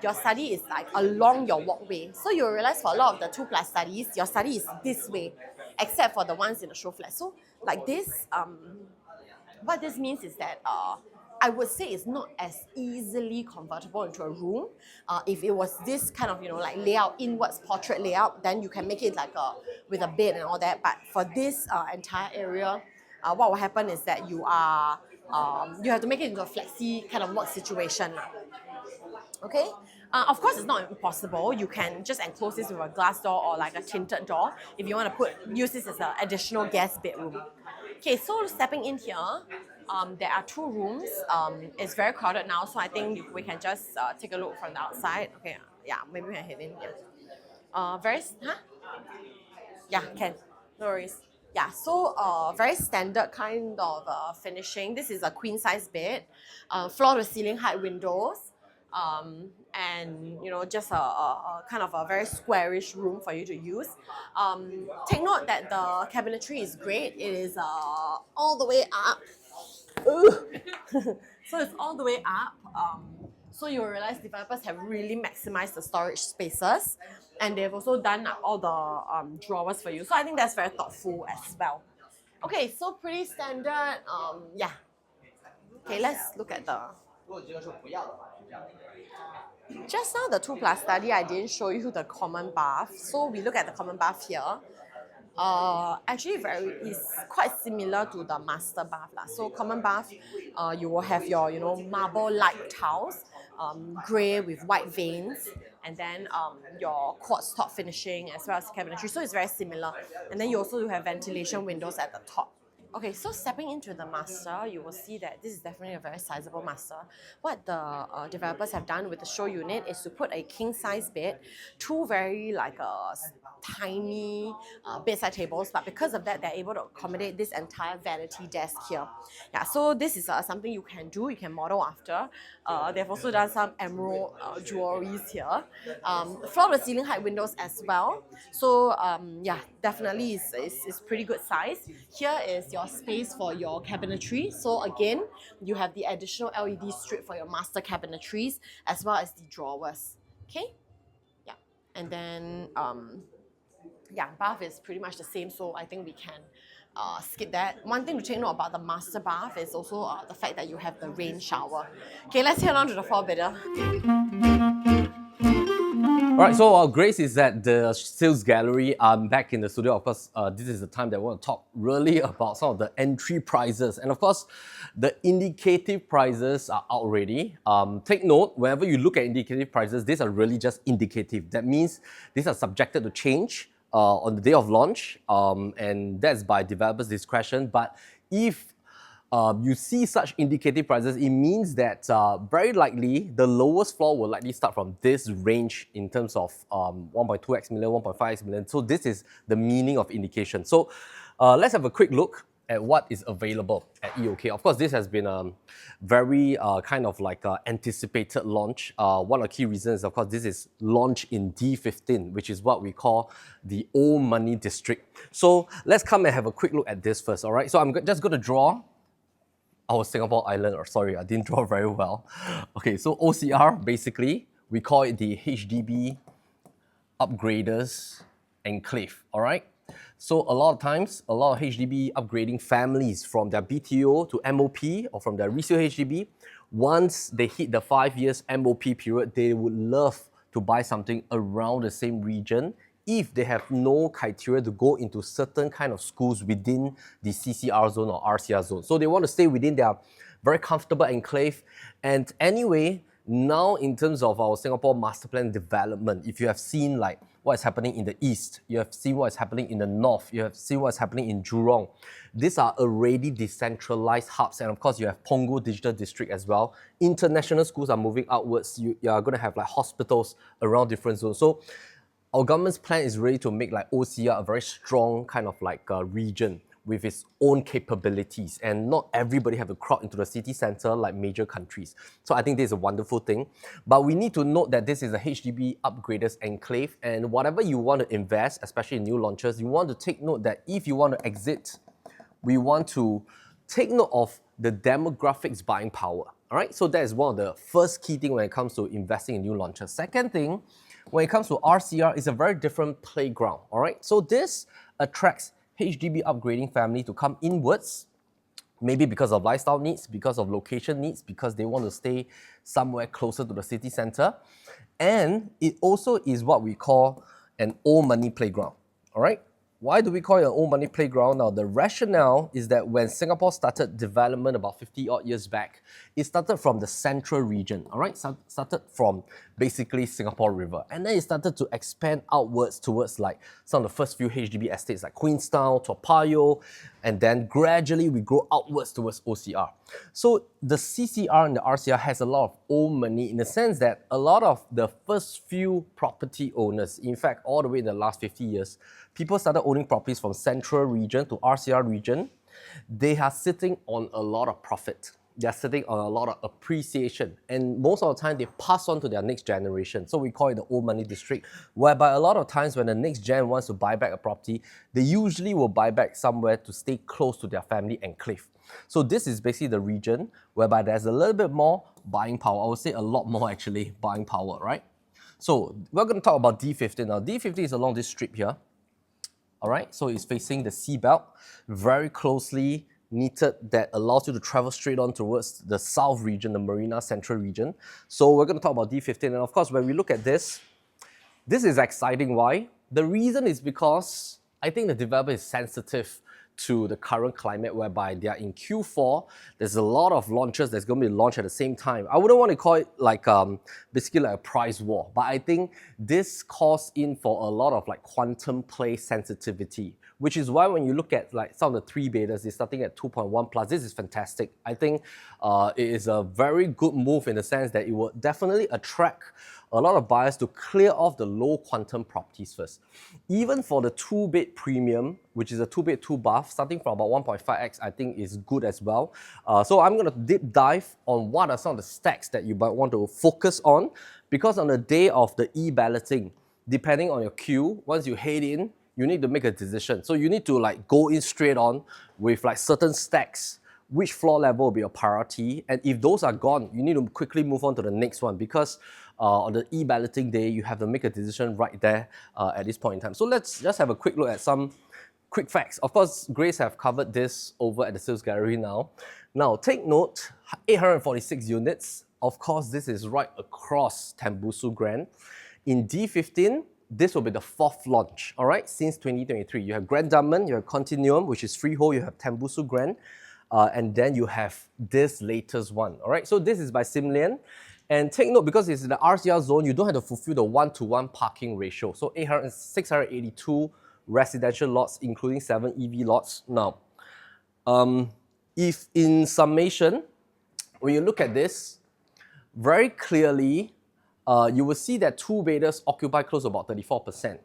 your study is like along your walkway. So you'll realize for a lot of the 2+ studies, your study is this way, except for the ones in the show flat. So like this, what this means is that I would say it's not as easily convertible into a room. If it was this kind of, like layout, inwards portrait layout, then you can make it like with a bed and all that. But for this entire area, what will happen is that you have to make it into a flexi kind of work situation. Okay? Of course, it's not impossible. You can just enclose this with a glass door or like a tinted door if you want to use this as an additional guest bedroom. Okay, so stepping in here, there are 2 rooms. It's very crowded now, so I think we can just take a look from the outside. Okay, yeah, maybe we can head in here. Yeah, can. No worries. Yeah, so very standard kind of finishing. This is a queen size bed, floor to ceiling height windows, and just a kind of a very squarish room for you to use. Take note that the cabinetry is great. It is all the way up. So it's all the way up. So you'll realize developers have really maximized the storage spaces, and they've also done up all the drawers for you. So I think that's very thoughtful as well. Okay, so pretty standard. Yeah. Okay, let's look at the. Just now the 2+ study, I didn't show you the common bath. So we look at the common bath here. Actually is quite similar to the master bath lah. So common bath, you will have your marble light tiles, grey with white veins, and then your quartz top finishing as well as cabinetry. So it's very similar. And then you also do have ventilation windows at the top. Okay, so stepping into the master, you will see that this is definitely a very sizable master. What the developers have done with the show unit is to put a king-size bed, 2 very tiny bedside tables, but because of that, they're able to accommodate this entire vanity desk here. Yeah, so this is something you can do, you can model after. They've also done some emerald jewelries here. Floor to ceiling height windows as well. So yeah, definitely is pretty good size. Here is your space for your cabinetry. So again, you have the additional LED strip for your master cabinetries as well as the drawers. Okay? Yeah. And then yeah, bath is pretty much the same, so I think we can skip that. One thing to take note about the master bath is also the fact that you have the rain shower. Okay, let's head on to the floor bidder. All right, so Grayce is at the sales gallery. I'm back in the studio. Of course, this is the time that I want to talk really about some of the entry prices. And of course, the indicative prices are out already. Take note, whenever you look at indicative prices, these are really just indicative. That means these are subjected to change on the day of launch, and that's by developers' discretion. But if you see such indicative prices, it means that very likely the lowest floor will likely start from this range in terms of 1.2x million, 1.5x million. So this is the meaning of indication. So let's have a quick look at what is available at EOK. Of course, this has been a very kind of like anticipated launch. One of the key reasons is, of course, this is launch in D15, which is what we call the old money district. So let's come and have a quick look at this first, all right? So I'm just going to draw our Singapore island, or sorry, I didn't draw very well. Okay, so OCR, basically, we call it the HDB Upgraders Enclave, all right? So a lot of times, a lot of HDB upgrading families from their BTO to MOP or from their resale HDB, once they hit the 5 years MOP period, they would love to buy something around the same region if they have no criteria to go into certain kind of schools within the CCR zone or RCR zone. So they want to stay within their very comfortable enclave. And anyway, now in terms of our Singapore master plan development, if you have seen like what is happening in the east, you have seen what is happening in the north, you have seen what is happening in Jurong, these are already decentralized hubs. And of course, you have Punggol Digital District as well. International schools are moving outwards. You are going to have like hospitals around different zones. So our government's plan is really to make like OCR a very strong kind of like region with its own capabilities, and not everybody have to crowd into the city center like major countries. So I think this is a wonderful thing. But we need to note that this is a HDB upgraders enclave, and whatever you want to invest, especially in new launches, you want to take note that if you want to exit, we want to take note of the demographics buying power. All right, so that is one of the first key thing when it comes to investing in new launches. Second thing, when it comes to RCR, it's a very different playground, all right? So this attracts HDB upgrading family to come inwards, maybe because of lifestyle needs, because of location needs, because they want to stay somewhere closer to the city center. And it also is what we call an old money playground, all right? Why do we call it an old money playground? Now, the rationale is that when Singapore started development about 50 odd years back, it started from the central region, all right? Started from basically Singapore River. And then it started to expand outwards towards like some of the first few HDB estates like Queenstown, Toa Payoh, and then gradually we grow outwards towards OCR. So the CCR and the RCR has a lot of old money in the sense that a lot of the first few property owners, in fact, all the way in the last 50 years, people started owning properties from central region to RCR region. They are sitting on a lot of profit. They're sitting on a lot of appreciation. And most of the time, they pass on to their next generation. So we call it the old money district, whereby a lot of times when the next gen wants to buy back a property, they usually will buy back somewhere to stay close to their family enclave. So this is basically the region whereby there's a little bit more buying power. I would say a lot more actually buying power, right? So we're going to talk about D15 now. D15 is along this strip here. All right, so it's facing the seabelt, very closely knitted, that allows you to travel straight on towards the south region, the Marina Central region. So we're going to talk about D15. And of course, when we look at this, this is exciting. Why? The reason is because I think the developer is sensitive to the current climate whereby they are in Q4. There's a lot of launches that's going to be launched at the same time. I wouldn't want to call it like basically like a price war, but I think this calls in for a lot of like quantum play sensitivity, which is why when you look at like some of the 3 betas, they're starting at 2.1 plus. This is fantastic. I think it is a very good move in the sense that it will definitely attract a lot of buyers to clear off the low quantum properties first. Even for the 2-bed premium, which is a 2-bed, 2-bath, starting from about 1.5x, I think is good as well. So I'm going to deep dive on what are some of the stacks that you might want to focus on, because on the day of the e-balloting, depending on your queue, once you head in, you need to make a decision. So you need to like go in straight on with like certain stacks, which floor level will be your priority. And if those are gone, you need to quickly move on to the next one, because on the e-balloting day, you have to make a decision right there at this point in time. So let's just have a quick look at some quick facts. Of course, Grayce have covered this over at the sales gallery now. Now, take note, 846 units. Of course, this is right across Tembusu Grand. In D15, this will be the 4th launch, all right, since 2023. You have Grand Diamond, you have Continuum, which is freehold, you have Tembusu Grand, and then you have this latest one, all right? So this is by Simlian. And take note, because it's in the RCR zone, you don't have to fulfill the 1-to-1 parking ratio. So 682 residential lots, including 7 EV lots. Now, if in summation, when you look at this, very clearly, you will see that 2-beders occupy close to about 34%.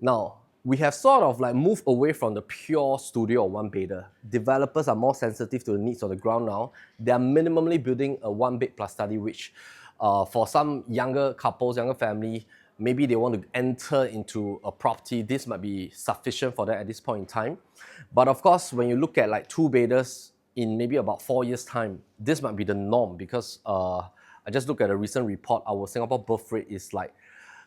Now, we have sort of like moved away from the pure studio or 1-bedder. Developers are more sensitive to the needs of the ground now. They are minimally building a 1-bed plus study, which for some younger couples, younger family, maybe they want to enter into a property. This might be sufficient for them at this point in time. But of course, when you look at like 2-bedders in maybe about 4 years' time, this might be the norm because I just looked at a recent report. Our Singapore birth rate is like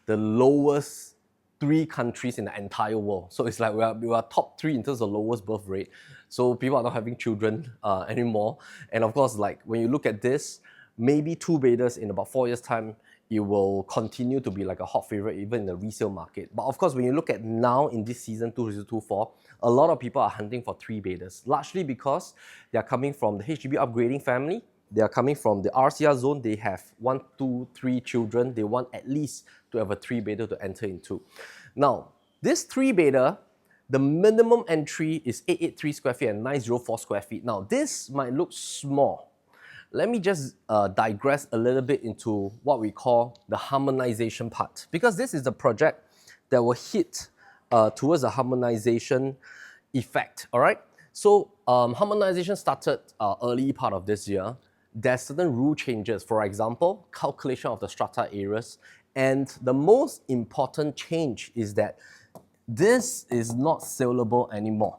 the lowest 3 countries in the entire world. So it's like we are top 3 in terms of lowest birth rate. So people are not having children anymore. And of course, like when you look at this, maybe 2-bedders in about 4 years' time, it will continue to be like a hot favorite even in the resale market. But of course, when you look at now in this season 2024, a lot of people are hunting for 3-bedders, largely because they are coming from the HDB upgrading family. They are coming from the RCR zone. They have 1, 2, 3 children. They want at least to have a 3-bedder to enter into. Now, this 3-bedder, the minimum entry is 883 square feet and 904 square feet. Now, this might look small. Let me just digress a little bit into what we call the harmonization part, because this is the project that will hit towards the harmonization effect, all right? So harmonization started early part of this year. There's certain rule changes, for example, calculation of the strata areas. And the most important change is that this is not saleable anymore.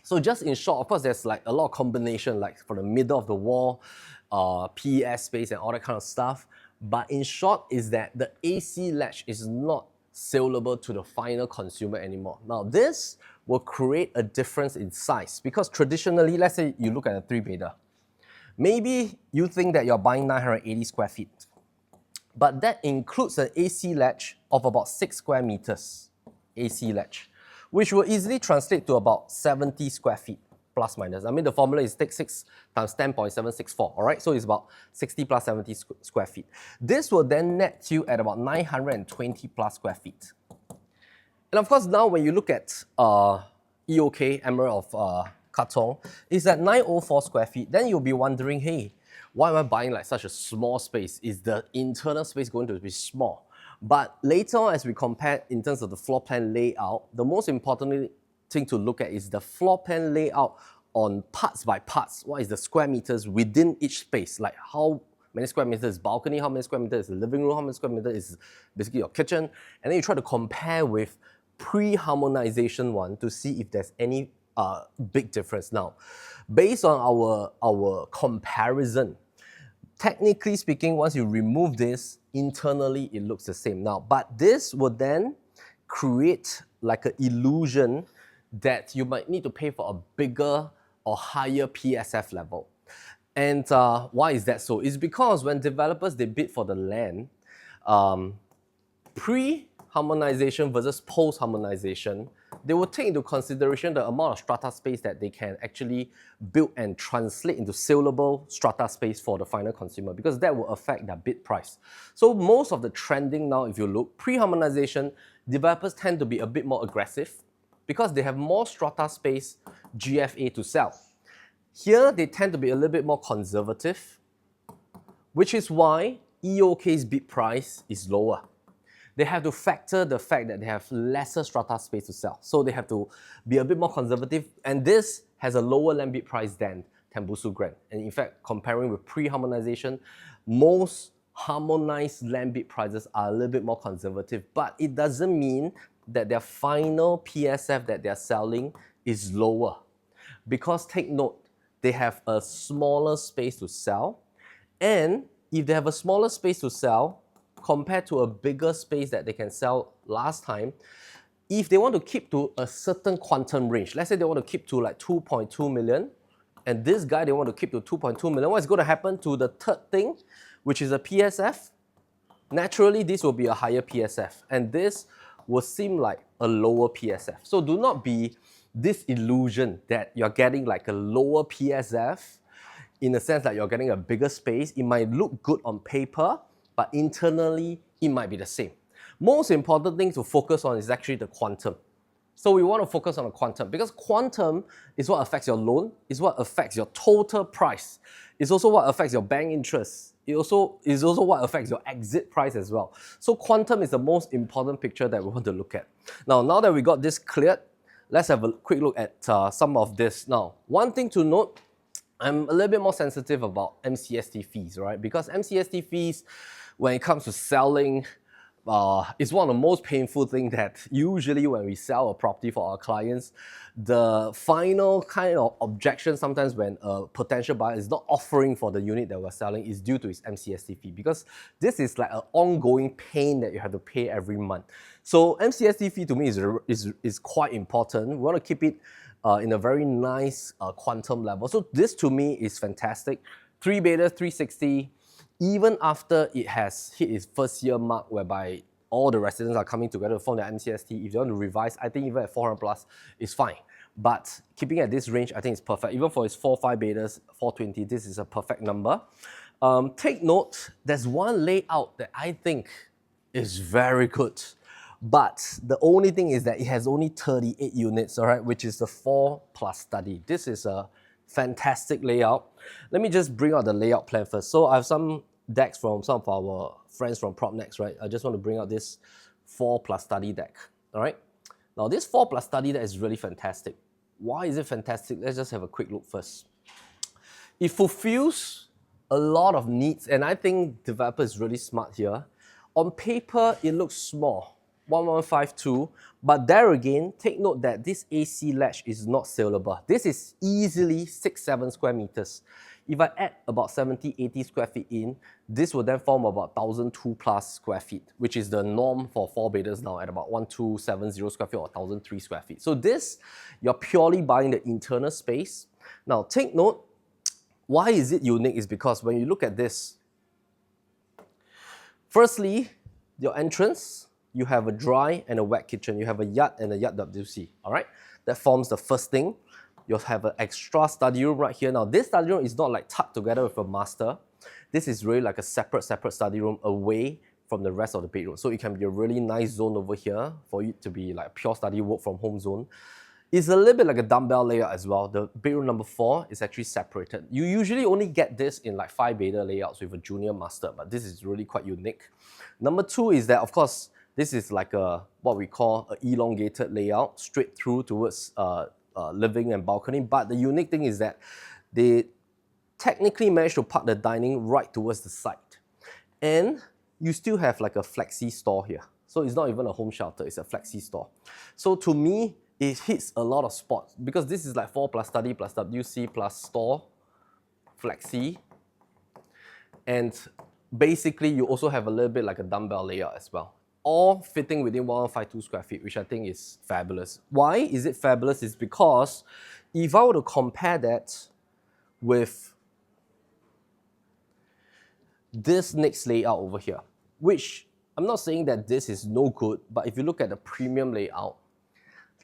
So just in short, of course, there's like a lot of combination, like for the middle of the wall, PES space and all that kind of stuff. But in short is that the AC latch is not saleable to the final consumer anymore. Now this will create a difference in size because traditionally, let's say you look at a 3-bedder. Maybe you think that you're buying 980 square feet, but that includes an AC latch of about 6 square meters, AC latch, which will easily translate to about 70 square feet, plus minus. I mean, the formula is take 6 times 10.764, all right? So it's about 60 plus 70 square feet. This will then net you at about 920 plus square feet. And of course, now when you look at EOK, Emerald of Katong, is at 904 square feet, then you'll be wondering, hey, why am I buying like such a small space? Is the internal space going to be small? But later on, as we compare in terms of the floor plan layout, the most important thing to look at is the floor plan layout on parts by parts. What is the square meters within each space? Like how many square meters is balcony, how many square meters is the living room, how many square meters is basically your kitchen. And then you try to compare with pre-harmonization one to see if there's any big difference. Now, based on our comparison, technically speaking, once you remove this, internally it looks the same. Now, but this would then create like an illusion that you might need to pay for a bigger or higher PSF level. And why is that so? It's because when developers, they bid for the land, pre-harmonization versus post-harmonization, they will take into consideration the amount of strata space that they can actually build and translate into saleable strata space for the final consumer, because that will affect their bid price. So most of the trending now, if you look, pre-harmonization, developers tend to be a bit more aggressive because they have more strata space GFA to sell. Here, they tend to be a little bit more conservative, which is why EOK's bid price is lower. They have to factor the fact that they have lesser strata space to sell. So they have to be a bit more conservative, and this has a lower land bid price than Tembusu Grand. And in fact, comparing with pre-harmonization, most harmonized land bid prices are a little bit more conservative, but it doesn't mean that their final PSF that they're selling is lower. Because take note, they have a smaller space to sell, and if they have a smaller space to sell, compared to a bigger space that they can sell last time, if they want to keep to a certain quantum range, let's say they want to keep to like 2.2 million, and this guy, they want to keep to 2.2 million, what's going to happen to the third thing, which is a PSF? naturally this will be a higher PSF, and this will seem like a lower PSF. So do not be this illusion that you're getting like a lower PSF in the sense that you're getting a bigger space. It might look good on paper, but internally it might be the same. Most important thing to focus on is actually the quantum. So we want to focus on the quantum because quantum is what affects your loan, is what affects your total price. It's also what affects your bank interest. It also is also what affects your exit price as well. So quantum is the most important picture that we want to look at. Now that we got this cleared, let's have a quick look at some of this. Now, one thing to note, I'm a little bit more sensitive about MCST fees, right? Because MCST fees, when it comes to selling, it's one of the most painful things that usually when we sell a property for our clients, the final kind of objection sometimes when a potential buyer is not offering for the unit that we're selling is due to its MCST fee, because this is like an ongoing pain that you have to pay every month. So MCST fee to me is quite important. We want to keep it in a very nice quantum level. So this to me is fantastic. 3-bedder, 360, even after it has hit its first year mark whereby all the residents are coming together to form their MCST, if you want to revise, I think even at 400 plus is fine. But keeping at this range, I think it's perfect. Even for its 4-5 bedders, 420, this is a perfect number. Take note, there's one layout that I think is very good. But the only thing is that it has only 38 units, all right, which is the 4+ study. This is a fantastic layout. Let me just bring out the layout plan first. So I have some decks from some of our friends from PropNext, right? I just want to bring out this 4+ study deck, all right? Now this 4+ study deck is really fantastic. Why is it fantastic? Let's just have a quick look first. It fulfills a lot of needs, and I think developer is really smart here. On paper, it looks small, 1152, but there again, take note that this AC latch is not saleable. This is easily 6-7 square meters. If I add about 70-80 square feet in, this will then form about 1,002 plus square feet, which is the norm for 4-bedders now at about 1,270 square feet or 1,003 square feet. So this, you're purely buying the internal space. Now take note, why is it unique is because when you look at this, firstly, your entrance, you have a dry and a wet kitchen. You have a yard and a yard WC, all right? That forms the first thing. You'll have an extra study room right here. Now, this study room is not like tucked together with a master. This is really like a separate study room away from the rest of the bedroom. So it can be a really nice zone over here for it to be like pure study work from home zone. It's a little bit like a dumbbell layout as well. The bedroom number 4 is actually separated. You usually only get this in like 5-bedder layouts with a junior master, but this is really quite unique. Number 2 is that, of course, this is like a what we call an elongated layout straight through towards living and balcony. But the unique thing is that they technically managed to park the dining right towards the side. And you still have like a flexi store here. So it's not even a home shelter, it's a flexi store. So to me, it hits a lot of spots because this is like 4+ study plus WC plus store, flexi. And basically you also have a little bit like a dumbbell layout as well. All fitting within 1152 square feet, which I think is fabulous. Why is it fabulous? Is because if I were to compare that with this next layout over here, which I'm not saying that this is no good, but if you look at the premium layout,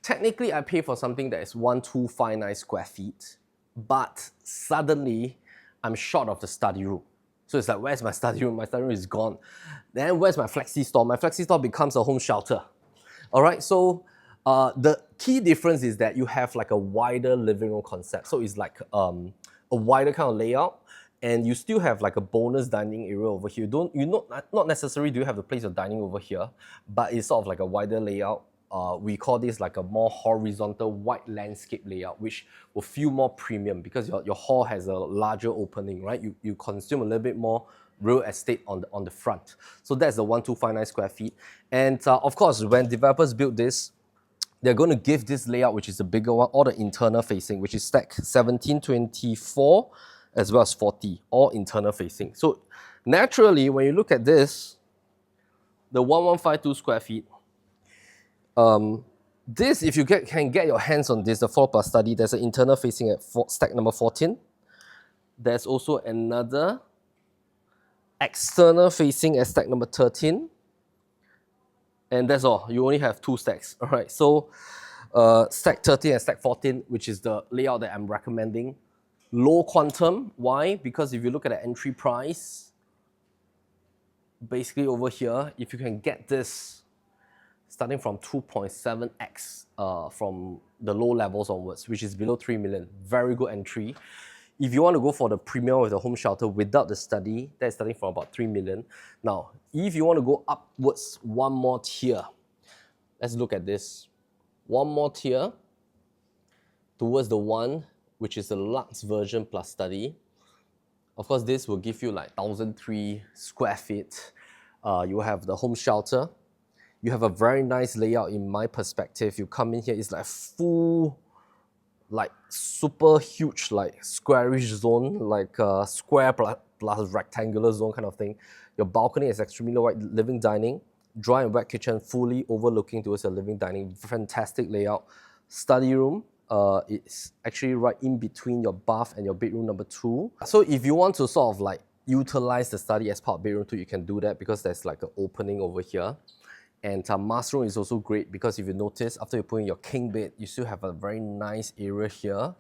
technically I pay for something that is 1259 square feet, but suddenly I'm short of the study room. So it's like, where's my study room? My study room is gone. Then where's my flexi store? My flexi store becomes a home shelter. All right, so the key difference is that you have like a wider living room concept. So it's like a wider kind of layout, and you still have like a bonus dining area over here. Not necessarily do you have to place your dining over here, but it's sort of like a wider layout. We call this like a more horizontal white landscape layout, which will feel more premium because your hall has a larger opening, right? You consume a little bit more real estate on the front. So that's the 1259 square feet. And of course, when developers build this, they're going to give this layout, which is the bigger one, all the internal facing, which is stack 1724 as well as 40, all internal facing. So naturally, when you look at this, the 1152 square feet, this, if you can get your hands on this, the 4+ study, there's an internal facing at stack number 14. There's also another external facing as stack number 13. And that's all. You only have 2 stacks. All right. So stack 13 and stack 14, which is the layout that I'm recommending. Low quantum. Why? Because if you look at the entry price, basically over here, if you can get this starting from 2.7x from the low levels onwards, which is below 3 million, very good entry. If you want to go for the premium with the home shelter without the study, that's starting from about 3 million. Now, if you want to go upwards one more tier, let's look at this. One more tier towards the one which is the luxe version plus study. Of course, this will give you like 1,003 square feet. You have the home shelter. You have a very nice layout in my perspective. You come in here, it's like full, like super huge, like squarish zone, like a square plus rectangular zone kind of thing. Your balcony is extremely wide, living dining, dry and wet kitchen, fully overlooking towards the living dining. Fantastic layout. Study room. It's actually right in between your bath and your bedroom number 2. So if you want to sort of like utilize the study as part of bedroom 2, you can do that because there's like an opening over here. And master room is also great because if you notice, after you put in your king bed, you still have a very nice area here,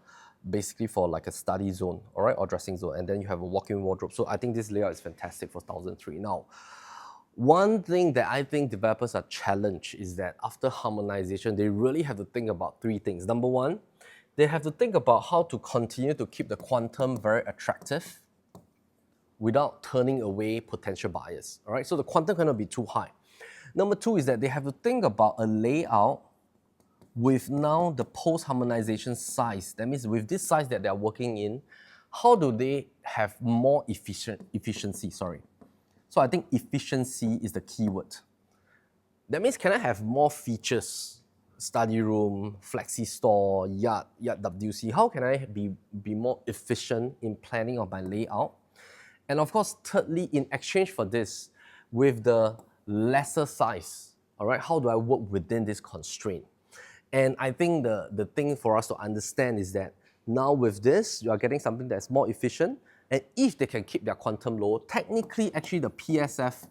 basically for like a study zone, all right, or dressing zone. And then you have a walk-in wardrobe. So I think this layout is fantastic for 1,003. Now, one thing that I think developers are challenged is that after harmonization, they really have to think about 3 things. Number 1, they have to think about how to continue to keep the quantum very attractive without turning away potential buyers, all right? So the quantum cannot be too high. Number 2 is that they have to think about a layout with now the post-harmonization size. That means with this size that they're working in, how do they have more efficiency? So I think efficiency is the key word. That means can I have more features? Study room, flexi store, yard WC. How can I be more efficient in planning of my layout? And of course, thirdly, in exchange for this, with the lesser size, all right, how do I work within this constraint? And I think the thing for us to understand is that now with this, you are getting something that's more efficient. And if they can keep their quantum low, technically, actually, the PSF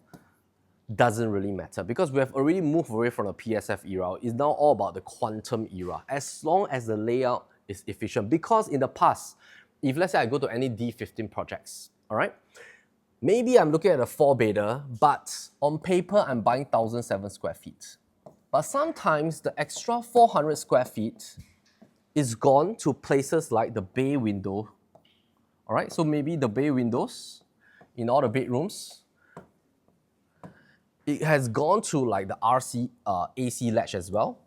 doesn't really matter because we have already moved away from the PSF era. It's now all about the quantum era, as long as the layout is efficient. Because in the past, if let's say I go to any D15 projects, all right, maybe I'm looking at a 4-bedder, but on paper, I'm buying 1,007 square feet. But sometimes the extra 400 square feet is gone to places like the bay window. All right, so maybe the bay windows in all the bedrooms, it has gone to like the AC latch as well.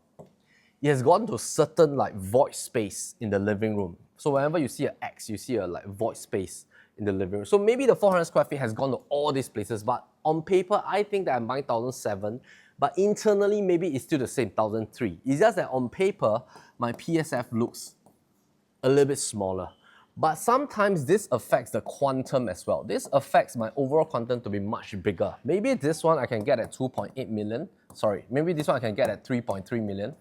It has gone to certain like void space in the living room. So whenever you see an X, you see a like void space in the living room. So maybe the 400 square feet has gone to all these places, but on paper, I think that I'm buying 1,007, but internally, maybe it's still the same, 1,003. It's just that on paper, my PSF looks a little bit smaller. But sometimes this affects the quantum as well. This affects my overall quantum to be much bigger. Maybe this one I can get at 2.8 million. Sorry, maybe this one I can get at 3.3 million.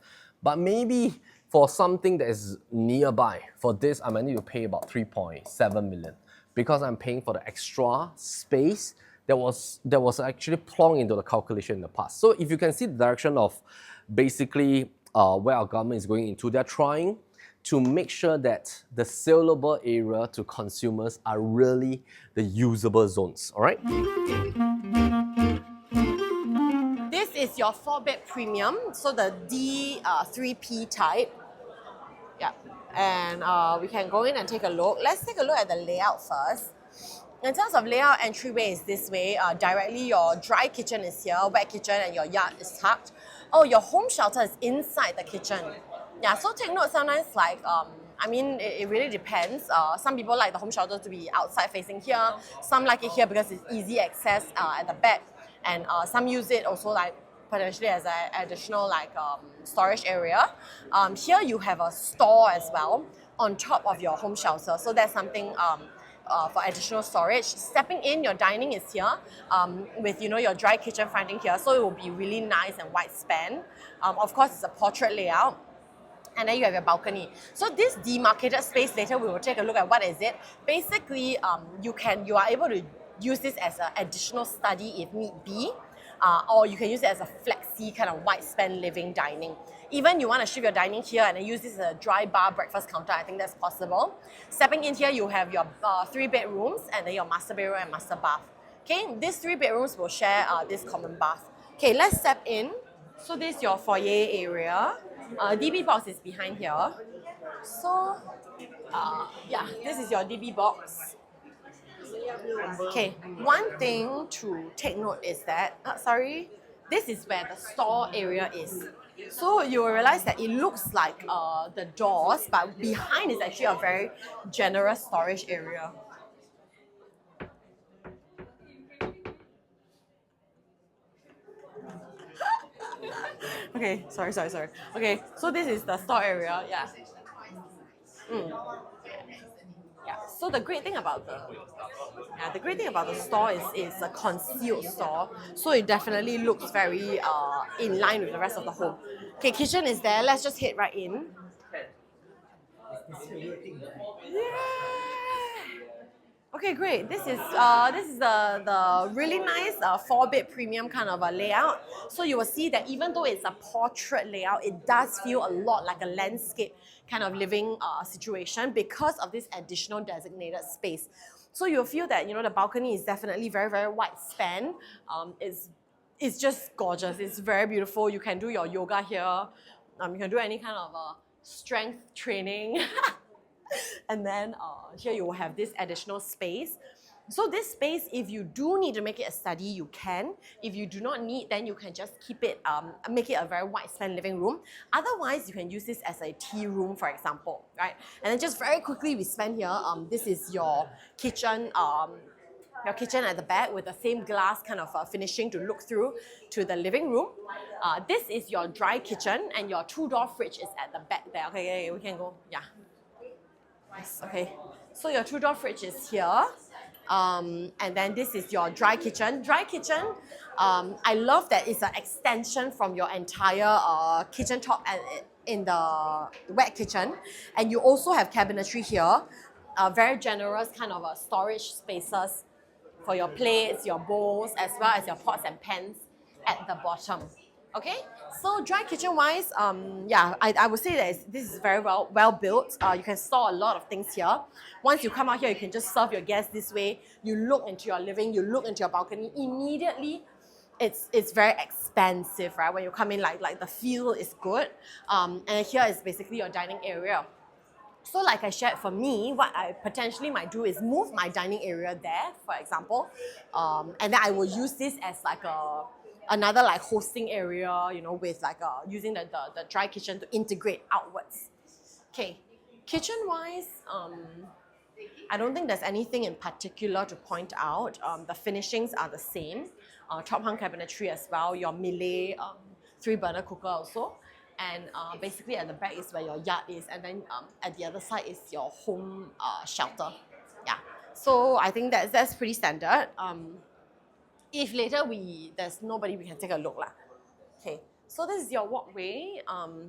But maybe for something that is nearby, for this I might need to pay about 3.7 million because I'm paying for the extra space that was actually plugged into the calculation in the past. So if you can see the direction of basically where our government is going into, they're trying to make sure that the saleable area to consumers are really the usable zones, all right? This is your 4-bed premium, so the D3P type. Yeah, and we can go in and take a look. Let's take a look at the layout first. In terms of layout, entryway is this way. Directly, your dry kitchen is here, wet kitchen, and your yard is tucked. Oh, your home shelter is inside the kitchen. Yeah, so take note sometimes like, I mean, it really depends. Some people like the home shelter to be outside facing here. Some like it here because it's easy access at the back. And some use it also like potentially as an additional like storage area. Here you have a store as well on top of your home shelter. So that's something for additional storage. Stepping in, your dining is here with your dry kitchen fronting here. So it will be really nice and wide span. Of course, it's a portrait layout. And then you have your balcony. So this demarcated space, later we will take a look at what is it. Basically, you are able to use this as an additional study if need be. Or you can use it as a flexi kind of wide span living dining. Even you want to shift your dining here and then use this as a dry bar breakfast counter, I think that's possible. Stepping in here, you have your 3 bedrooms and then your master bedroom and master bath. Okay, these 3 bedrooms will share this common bath. Okay, let's step in. So this is your foyer area. DB box is behind here. So, yeah, this is your DB box. Okay, one thing to take note is that, this is where the store area is. So you will realize that it looks like the doors, but behind is actually a very generous storage area. Okay, sorry. Okay, so this is the store area, yeah. Yeah, so the great thing about the store is it's a concealed store, so it definitely looks very in line with the rest of the home. Okay, kitchen is there. Let's just head right in. Yeah. Okay, great. This is the really nice 4-bed premium kind of a layout. So you will see that even though it's a portrait layout, it does feel a lot like a landscape kind of living situation because of this additional designated space. So you'll feel that, you know, the balcony is definitely very, very wide span. It's just gorgeous. It's very beautiful. You can do your yoga here. You can do any kind of strength training. And then here you will have this additional space. So this space, if you do need to make it a study, you can. If you do not need, then you can just keep it, make it a very wide span living room. Otherwise, you can use this as a tea room, for example, right? And then just very quickly, we spend here, this is your kitchen at the back with the same glass kind of finishing to look through to the living room. This is your dry kitchen and your 2-door fridge is at the back there. Okay, we can go, yeah. Yes, okay. So your 2-door fridge is here. And then this is your dry kitchen. Dry kitchen, I love that it's an extension from your entire kitchen top and in the wet kitchen. And you also have cabinetry here. Very generous kind of storage spaces for your plates, your bowls, as well as your pots and pans at the bottom. Okay, so dry kitchen wise, yeah, I would say that this is very well built. You can store a lot of things here. Once you come out here, you can just serve your guests this way. You look into your living, you look into your balcony. Immediately, it's very expansive, right? When you come in, like the feel is good. And here is basically your dining area. So like I shared, for me, what I potentially might do is move my dining area there, for example. And then I will use this as like another like hosting area, you know, with like using the dry kitchen to integrate outwards. Okay, kitchen-wise, I don't think there's anything in particular to point out. The finishings are the same. Top hung cabinetry as well, your Millet 3-burner cooker also. And basically at the back is where your yard is, and then at the other side is your home shelter. Yeah, so I think that's pretty standard. If later there's nobody, we can take a look lah. Okay, so this is your walkway.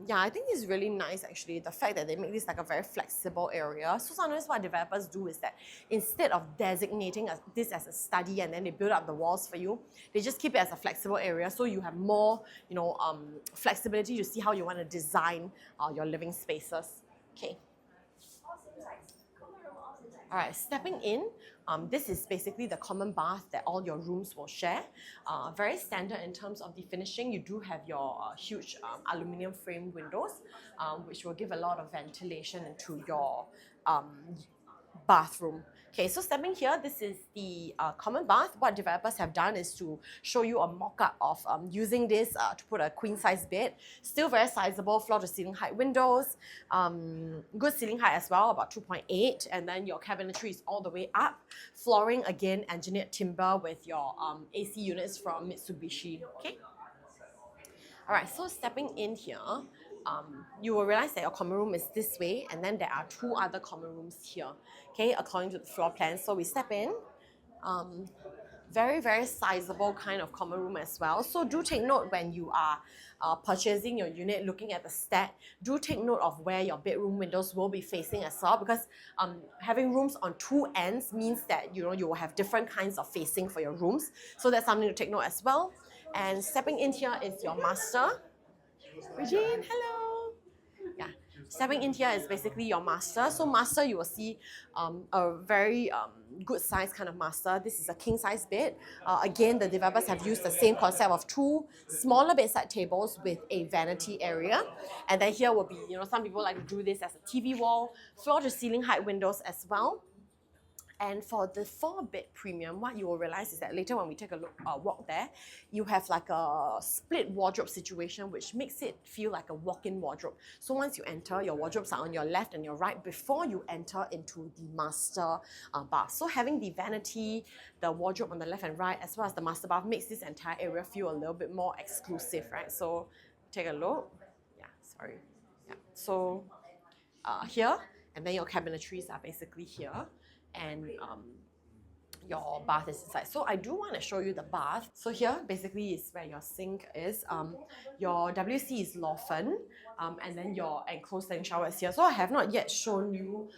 Yeah, I think it's really nice actually, the fact that they make this like a very flexible area. So sometimes what developers do is that instead of designating this as a study and then they build up the walls for you, they just keep it as a flexible area so you have more, you know, flexibility to see how you want to design your living spaces. Okay. All right, stepping in, this is basically the common bath that all your rooms will share. Very standard in terms of the finishing. You do have your huge aluminium frame windows, which will give a lot of ventilation into your bathroom. Okay, so stepping here, this is the common bath. What developers have done is to show you a mock-up of using this to put a queen-size bed. Still very sizable, floor-to-ceiling height windows. Good ceiling height as well, about 2.8. And then your cabinetry is all the way up. Flooring, again, engineered timber with your AC units from Mitsubishi. Okay. All right, so stepping in here, you will realize that your common room is this way, and then there are 2 other common rooms here, okay, according to the floor plan. So we step in, very, very sizable kind of common room as well. So do take note when you are purchasing your unit, looking at the stat, do take note of where your bedroom windows will be facing as well, because having rooms on two ends means that you will have different kinds of facing for your rooms. So that's something to take note as well. And stepping in here is your master. Regine, hello. Yeah, stepping in here is basically your master. So master, you will see a very good size kind of master. This is a king size bed. Again, the developers have used the same concept of two smaller bedside tables with a vanity area. And then here will be, some people like to do this as a TV wall, floor to ceiling height windows as well. And for the 4-bed premium, what you will realize is that later when we take a walk there, you have like a split wardrobe situation, which makes it feel like a walk-in wardrobe. So once you enter, your wardrobes are on your left and your right before you enter into the master bath. So having the vanity, the wardrobe on the left and right, as well as the master bath, makes this entire area feel a little bit more exclusive, right? So take a look. Yeah, sorry. Yeah. So here, and then your cabinetries are basically here. And your bath is inside. So I do want to show you the bath. So here basically is where your sink is. Your WC is Lawfen, and then your enclosed standing shower is here. So I have not yet shown you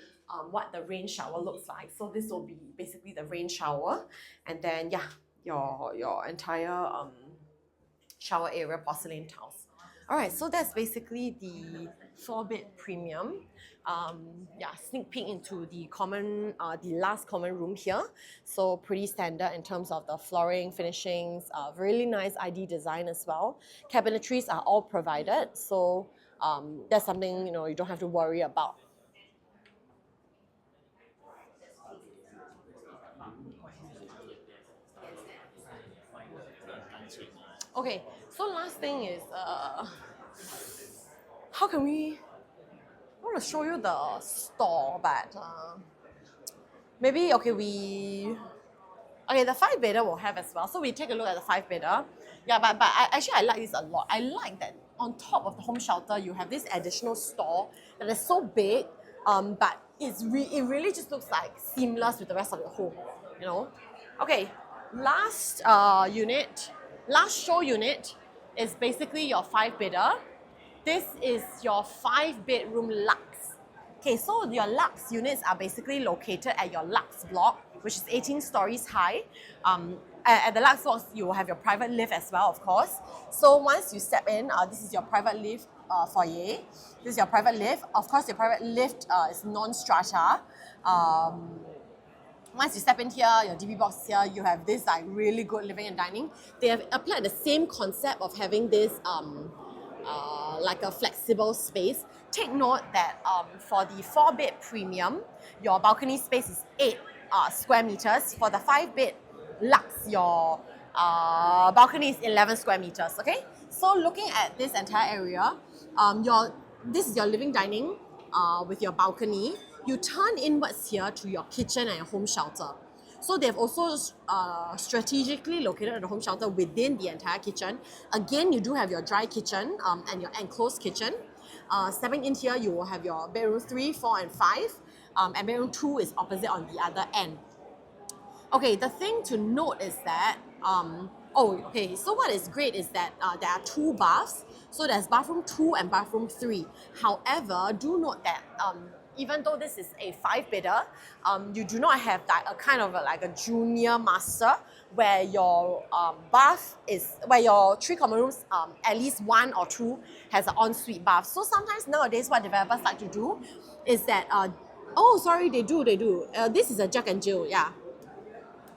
what the rain shower looks like. So this will be basically the rain shower, and then yeah, your entire shower area, porcelain tiles. All right, so that's basically the 4-bed premium. Yeah, sneak peek into the last common room here. So pretty standard in terms of the flooring, finishings, really nice ID design as well. Cabinetries are all provided, so that's something you don't have to worry about. Okay, so last thing is how can we? I want to show you the store, but maybe the 5-bedder will have as well. So we take a look at the 5-bedder. Yeah, but I like this a lot. I like that on top of the home shelter you have this additional store that is so big, but it really just looks like seamless with the rest of your home. Okay, last show unit is basically your 5-bedder. This is your 5-bedroom luxe. Okay, so your luxe units are basically located at your luxe block, which is 18 stories high. At the luxe block, you will have your private lift as well, of course. So once you step in, this is your private lift foyer. This is your private lift. Of course, your private lift is non-strata. Once you step in here, your DB box here, you have this really good living and dining. They have applied the same concept of having this like a flexible space. Take note that for the 4-bed premium, your balcony space is 8 square meters. For the 5-bed luxe, your balcony is 11 square meters. Okay, so looking at this entire area, this is your living dining with your balcony. You turn inwards here to your kitchen and your home shelter. So they've also strategically located the home shelter within the entire kitchen. Again, you do have your dry kitchen and your enclosed kitchen. Stepping in here, you will have your bedroom 3, 4, and 5. And bedroom 2 is opposite on the other end. Okay, the thing to note is that, so what is great is that there are 2 baths. So there's bathroom 2 and bathroom 3. However, do note that even though this is a 5-bedder, you do not have a kind of a junior master where your where your 3 common rooms, at least 1 or 2 has an ensuite bath. So sometimes nowadays what developers like to do is that, they do. This is a Jack and Jill, yeah.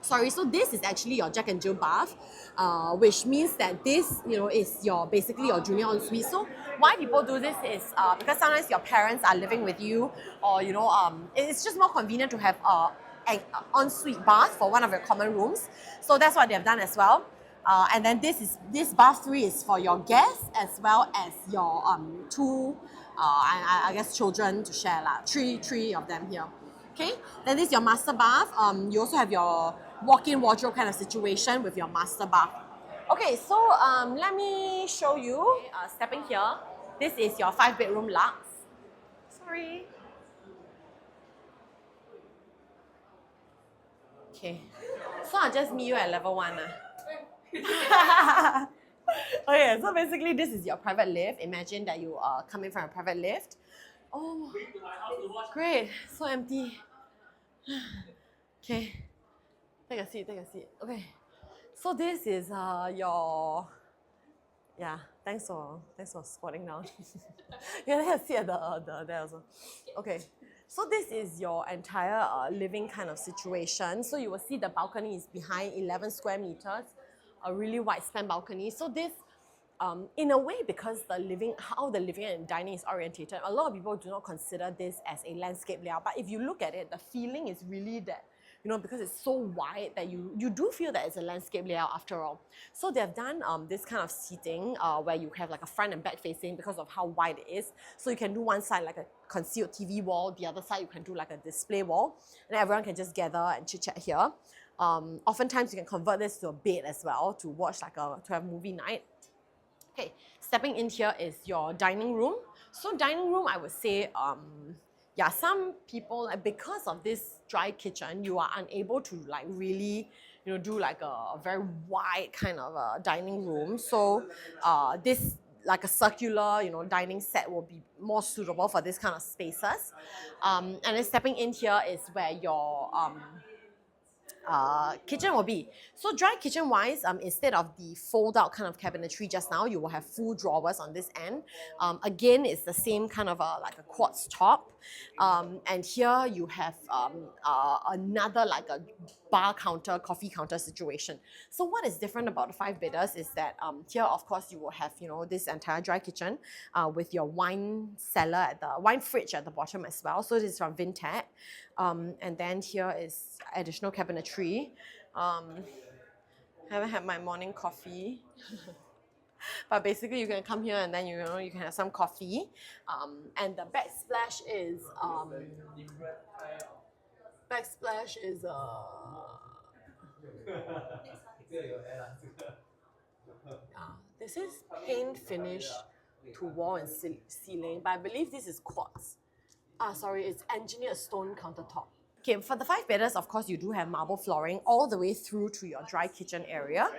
Sorry, so this is actually your Jack and Jill bath, which means that this, is basically your junior ensuite. So why people do this is because sometimes your parents are living with you, or it's just more convenient to have an ensuite bath for one of your common rooms. So that's what they've done as well. And then this bath 3 is for your guests as well as your 2, I guess children to share lah. Three of them here. Okay, then this is your master bath. You also have your walk-in wardrobe kind of situation with your master bath. Okay, so let me show you. Stepping here, this is your 5-bedroom luxe. Sorry. Okay, So I'll just meet you at level 1. Okay, so basically this is your private lift. Imagine that you are coming from a private lift. Oh, great. So empty. Okay. Take a seat, take a seat. Okay. So this is your... Yeah, thanks for squatting down. You can have a seat at the there also. Okay. So this is your entire living kind of situation. So you will see the balcony is behind 11 square meters, a really wide span balcony. So this, in a way, because how the living and dining is orientated, a lot of people do not consider this as a landscape layout. But if you look at it, the feeling is really that, because it's so wide that you do feel that it's a landscape layout after all. So they've done this kind of seating where you have like a front and back facing because of how wide it is. So you can do one side like a concealed TV wall, the other side you can do like a display wall, and everyone can just gather and chit chat here. Oftentimes you can convert this to a bed as well to watch to have movie night. Okay, stepping in here is your dining room. So dining room, I would say, some people, because of this dry kitchen, you are unable to really, do like a very wide kind of dining room. So this like a circular, dining set will be more suitable for this kind of spaces. And then stepping in here is where your kitchen will be. So dry kitchen wise, instead of the fold out kind of cabinetry just now, you will have full drawers on this end. Again, it's the same kind of like a quartz top. And here you have another like a bar counter, coffee counter situation. So what is different about the 5-bedders is that here, of course, you will have, this entire dry kitchen with your wine cellar wine fridge at the bottom as well. So this is from Vintech. And then here is additional cabinetry. Haven't had my morning coffee. But basically you can come here and then you can have some coffee. And the backsplash is this is paint finish to wall and ceiling, but I believe this is quartz. Sorry, it's engineered stone countertop. Okay, for the 5-bedders, of course, you do have marble flooring all the way through to your dry kitchen area.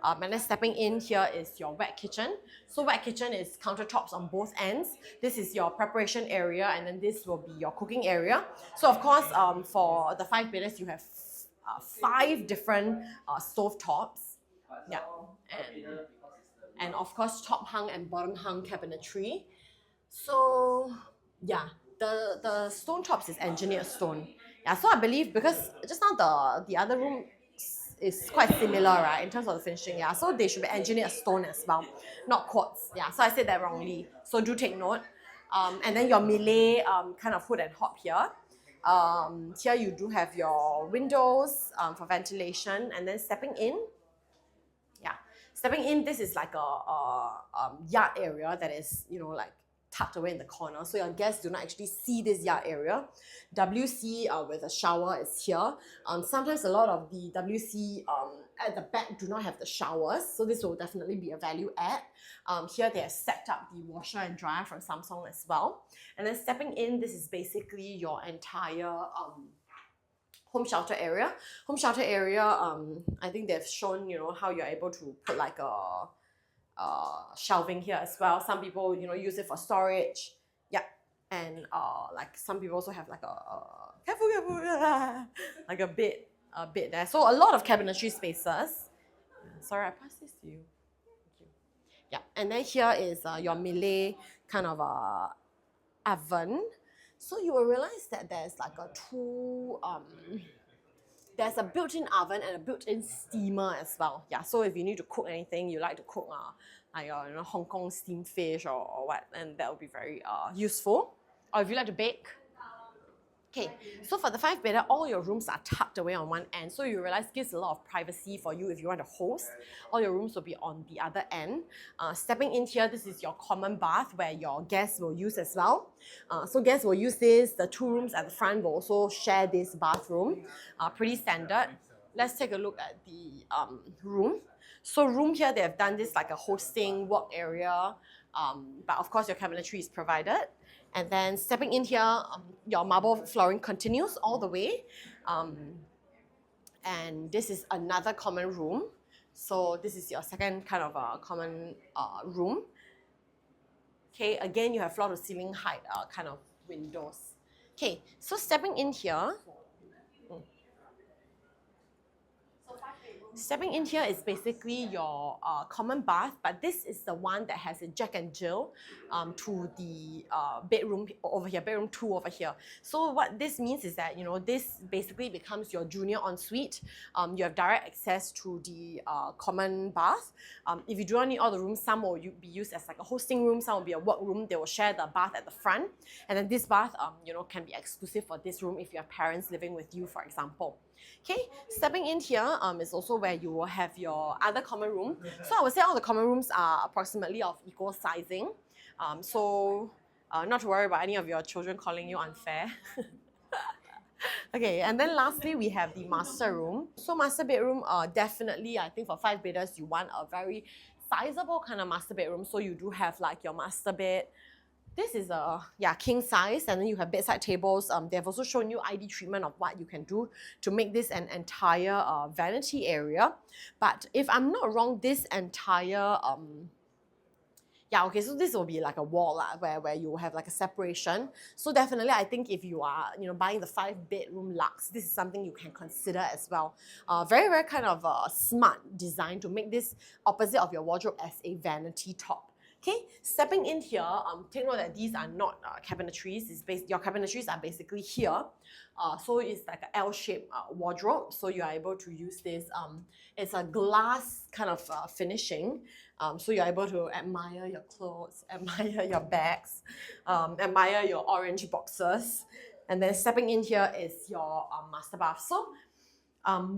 And then stepping in here is your wet kitchen. So wet kitchen is countertops on both ends. This is your preparation area, and then this will be your cooking area. So of course, for the 5-bedders, you have 5 different stove tops. Yeah, and of course, top hung and bottom hung cabinetry. So yeah, the stone tops is engineered stone. Yeah, so I believe because just now the other room is quite similar, right, in terms of the finishing. Yeah, so they should be engineered stone as well, not quartz. Yeah, so I said that wrongly. So do take note. And then your melee kind of hood and hob here. Here you do have your windows for ventilation, and then stepping in. Stepping in, this is like a yard area that is, like tucked away in the corner. So your guests do not actually see this yard area. WC with a shower is here. Sometimes a lot of the WC at the back do not have the showers. So this will definitely be a value add. Here they have set up the washer and dryer from Samsung as well. And then stepping in, this is basically your entire home shelter area. Home shelter area, I think they've shown, how you're able to put like a shelving here as well. Some people, use it for storage. Yeah, and like some people also have like like a bed there. So a lot of cabinetry spaces. Sorry, I passed this to you. Thank you. Yeah, and then here is your melee kind of oven. So you will realize that there's like there's a built-in oven and a built-in steamer as well. Yeah, so if you need to cook anything, you like to cook like Hong Kong steamed fish or what, and that will be very useful. Or if you like to bake. Okay, so for the 5-bedder, all your rooms are tucked away on one end, so you realize it gives a lot of privacy for you if you want to host. All your rooms will be on the other end. Stepping in here, this is your common bath where your guests will use as well. So guests will use this. The 2 rooms at the front will also share this bathroom. Pretty standard. Let's take a look at the room. So room here, they have done this like a hosting work area, but of course your cabinetry is provided. And then stepping in here, your marble flooring continues all the way. And this is another common room. So this is your second kind of common room. Okay, again, you have floor to ceiling height kind of windows. Okay, so stepping in here, is basically your common bath, but this is the one that has a Jack and Jill to the bedroom over here, bedroom 2 over here. So what this means is that, you know, this basically becomes your junior ensuite. You have direct access to the common bath. If you do not need all the rooms, some will be used as like a hosting room, some will be a work room. They will share the bath at the front. And then this bath, you know, can be exclusive for this room if you have parents living with you, for example. Okay, stepping in here is also where you will have your other common room. So I would say all the common rooms are approximately of equal sizing. So not to worry about any of your children calling you unfair. Okay, and then lastly, we have the master room. So master bedroom, definitely, I think for 5 bedders, you want a very sizable kind of master bedroom. So you do have like your master bed. This is a king size, and then you have bedside tables. They've also shown you ID treatment of what you can do to make this an entire vanity area. But if I'm not wrong, this entire so this will be like a wall where you will have like a separation. So definitely, I think if you are buying the 5-bedroom luxe, this is something you can consider as well. Very, very kind of smart design to make this opposite of your wardrobe as a vanity top. Okay, stepping in here, take note that these are not cabinetries. Your cabinetries are basically here. So it's like an L-shaped wardrobe. So you are able to use this. It's a glass kind of finishing. So you're able to admire your clothes, admire your bags, admire your orange boxes. And then stepping in here is your master bath. So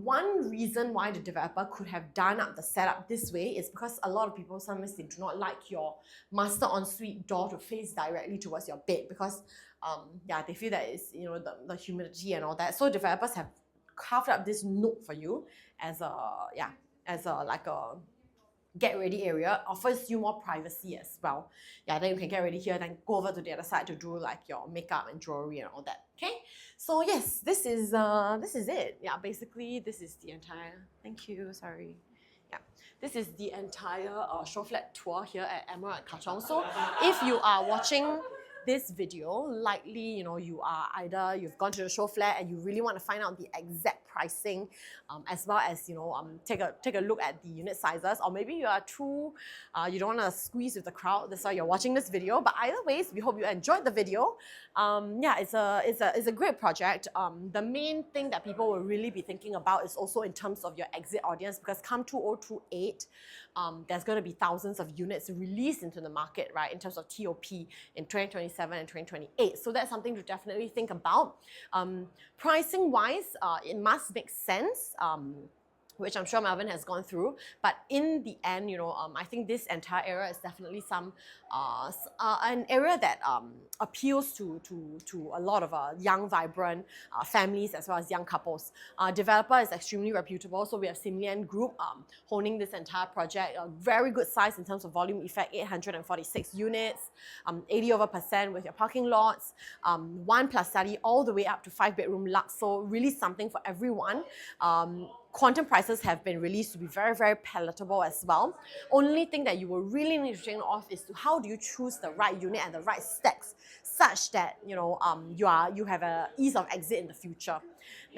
one reason why the developer could have done up the setup this way is because a lot of people, sometimes they do not like your master ensuite door to face directly towards your bed because they feel that it's the humidity and all that. So developers have carved up this nook for you as a like a get ready area. Offers you more privacy as well. Then you can get ready here, then go over to the other side to do like your makeup and jewelry and all that. Okay, so yes, this is it. Basically this is the entire. Thank you. Sorry. This is the entire Showflat tour here at Emerald of Katong. So if you are watching this video, likely you are either you've gone to the show flat and you really want to find out the exact pricing, as well as take a look at the unit sizes, or maybe you are you don't want to squeeze with the crowd, that's why you're watching this video. But either ways, we hope you enjoyed the video. It's a great project. The main thing that people will really be thinking about is also in terms of your exit audience, because come 2028, there's going to be thousands of units released into the market, right, in terms of TOP in 2027 and 2028. So that's something to definitely think about. Pricing wise, it must make sense, which I'm sure Melvin has gone through. But in the end, I think this entire area is definitely an area that appeals to a lot of young, vibrant families as well as young couples. Developer is extremely reputable, so we have Simlian Group holding this entire project. A very good size in terms of volume effect, 846 units, 80% with your parking lots, 1+ study all the way up to 5-bedroom luxe. So really something for everyone. Quantum prices have been released to be very, very palatable as well. Only thing that you will really need to think of is how do you choose the right unit and the right stacks such that you have an ease of exit in the future.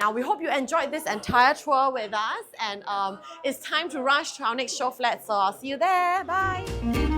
Now we hope you enjoyed this entire tour with us, and it's time to rush to our next show flat. So I'll see you there. Bye.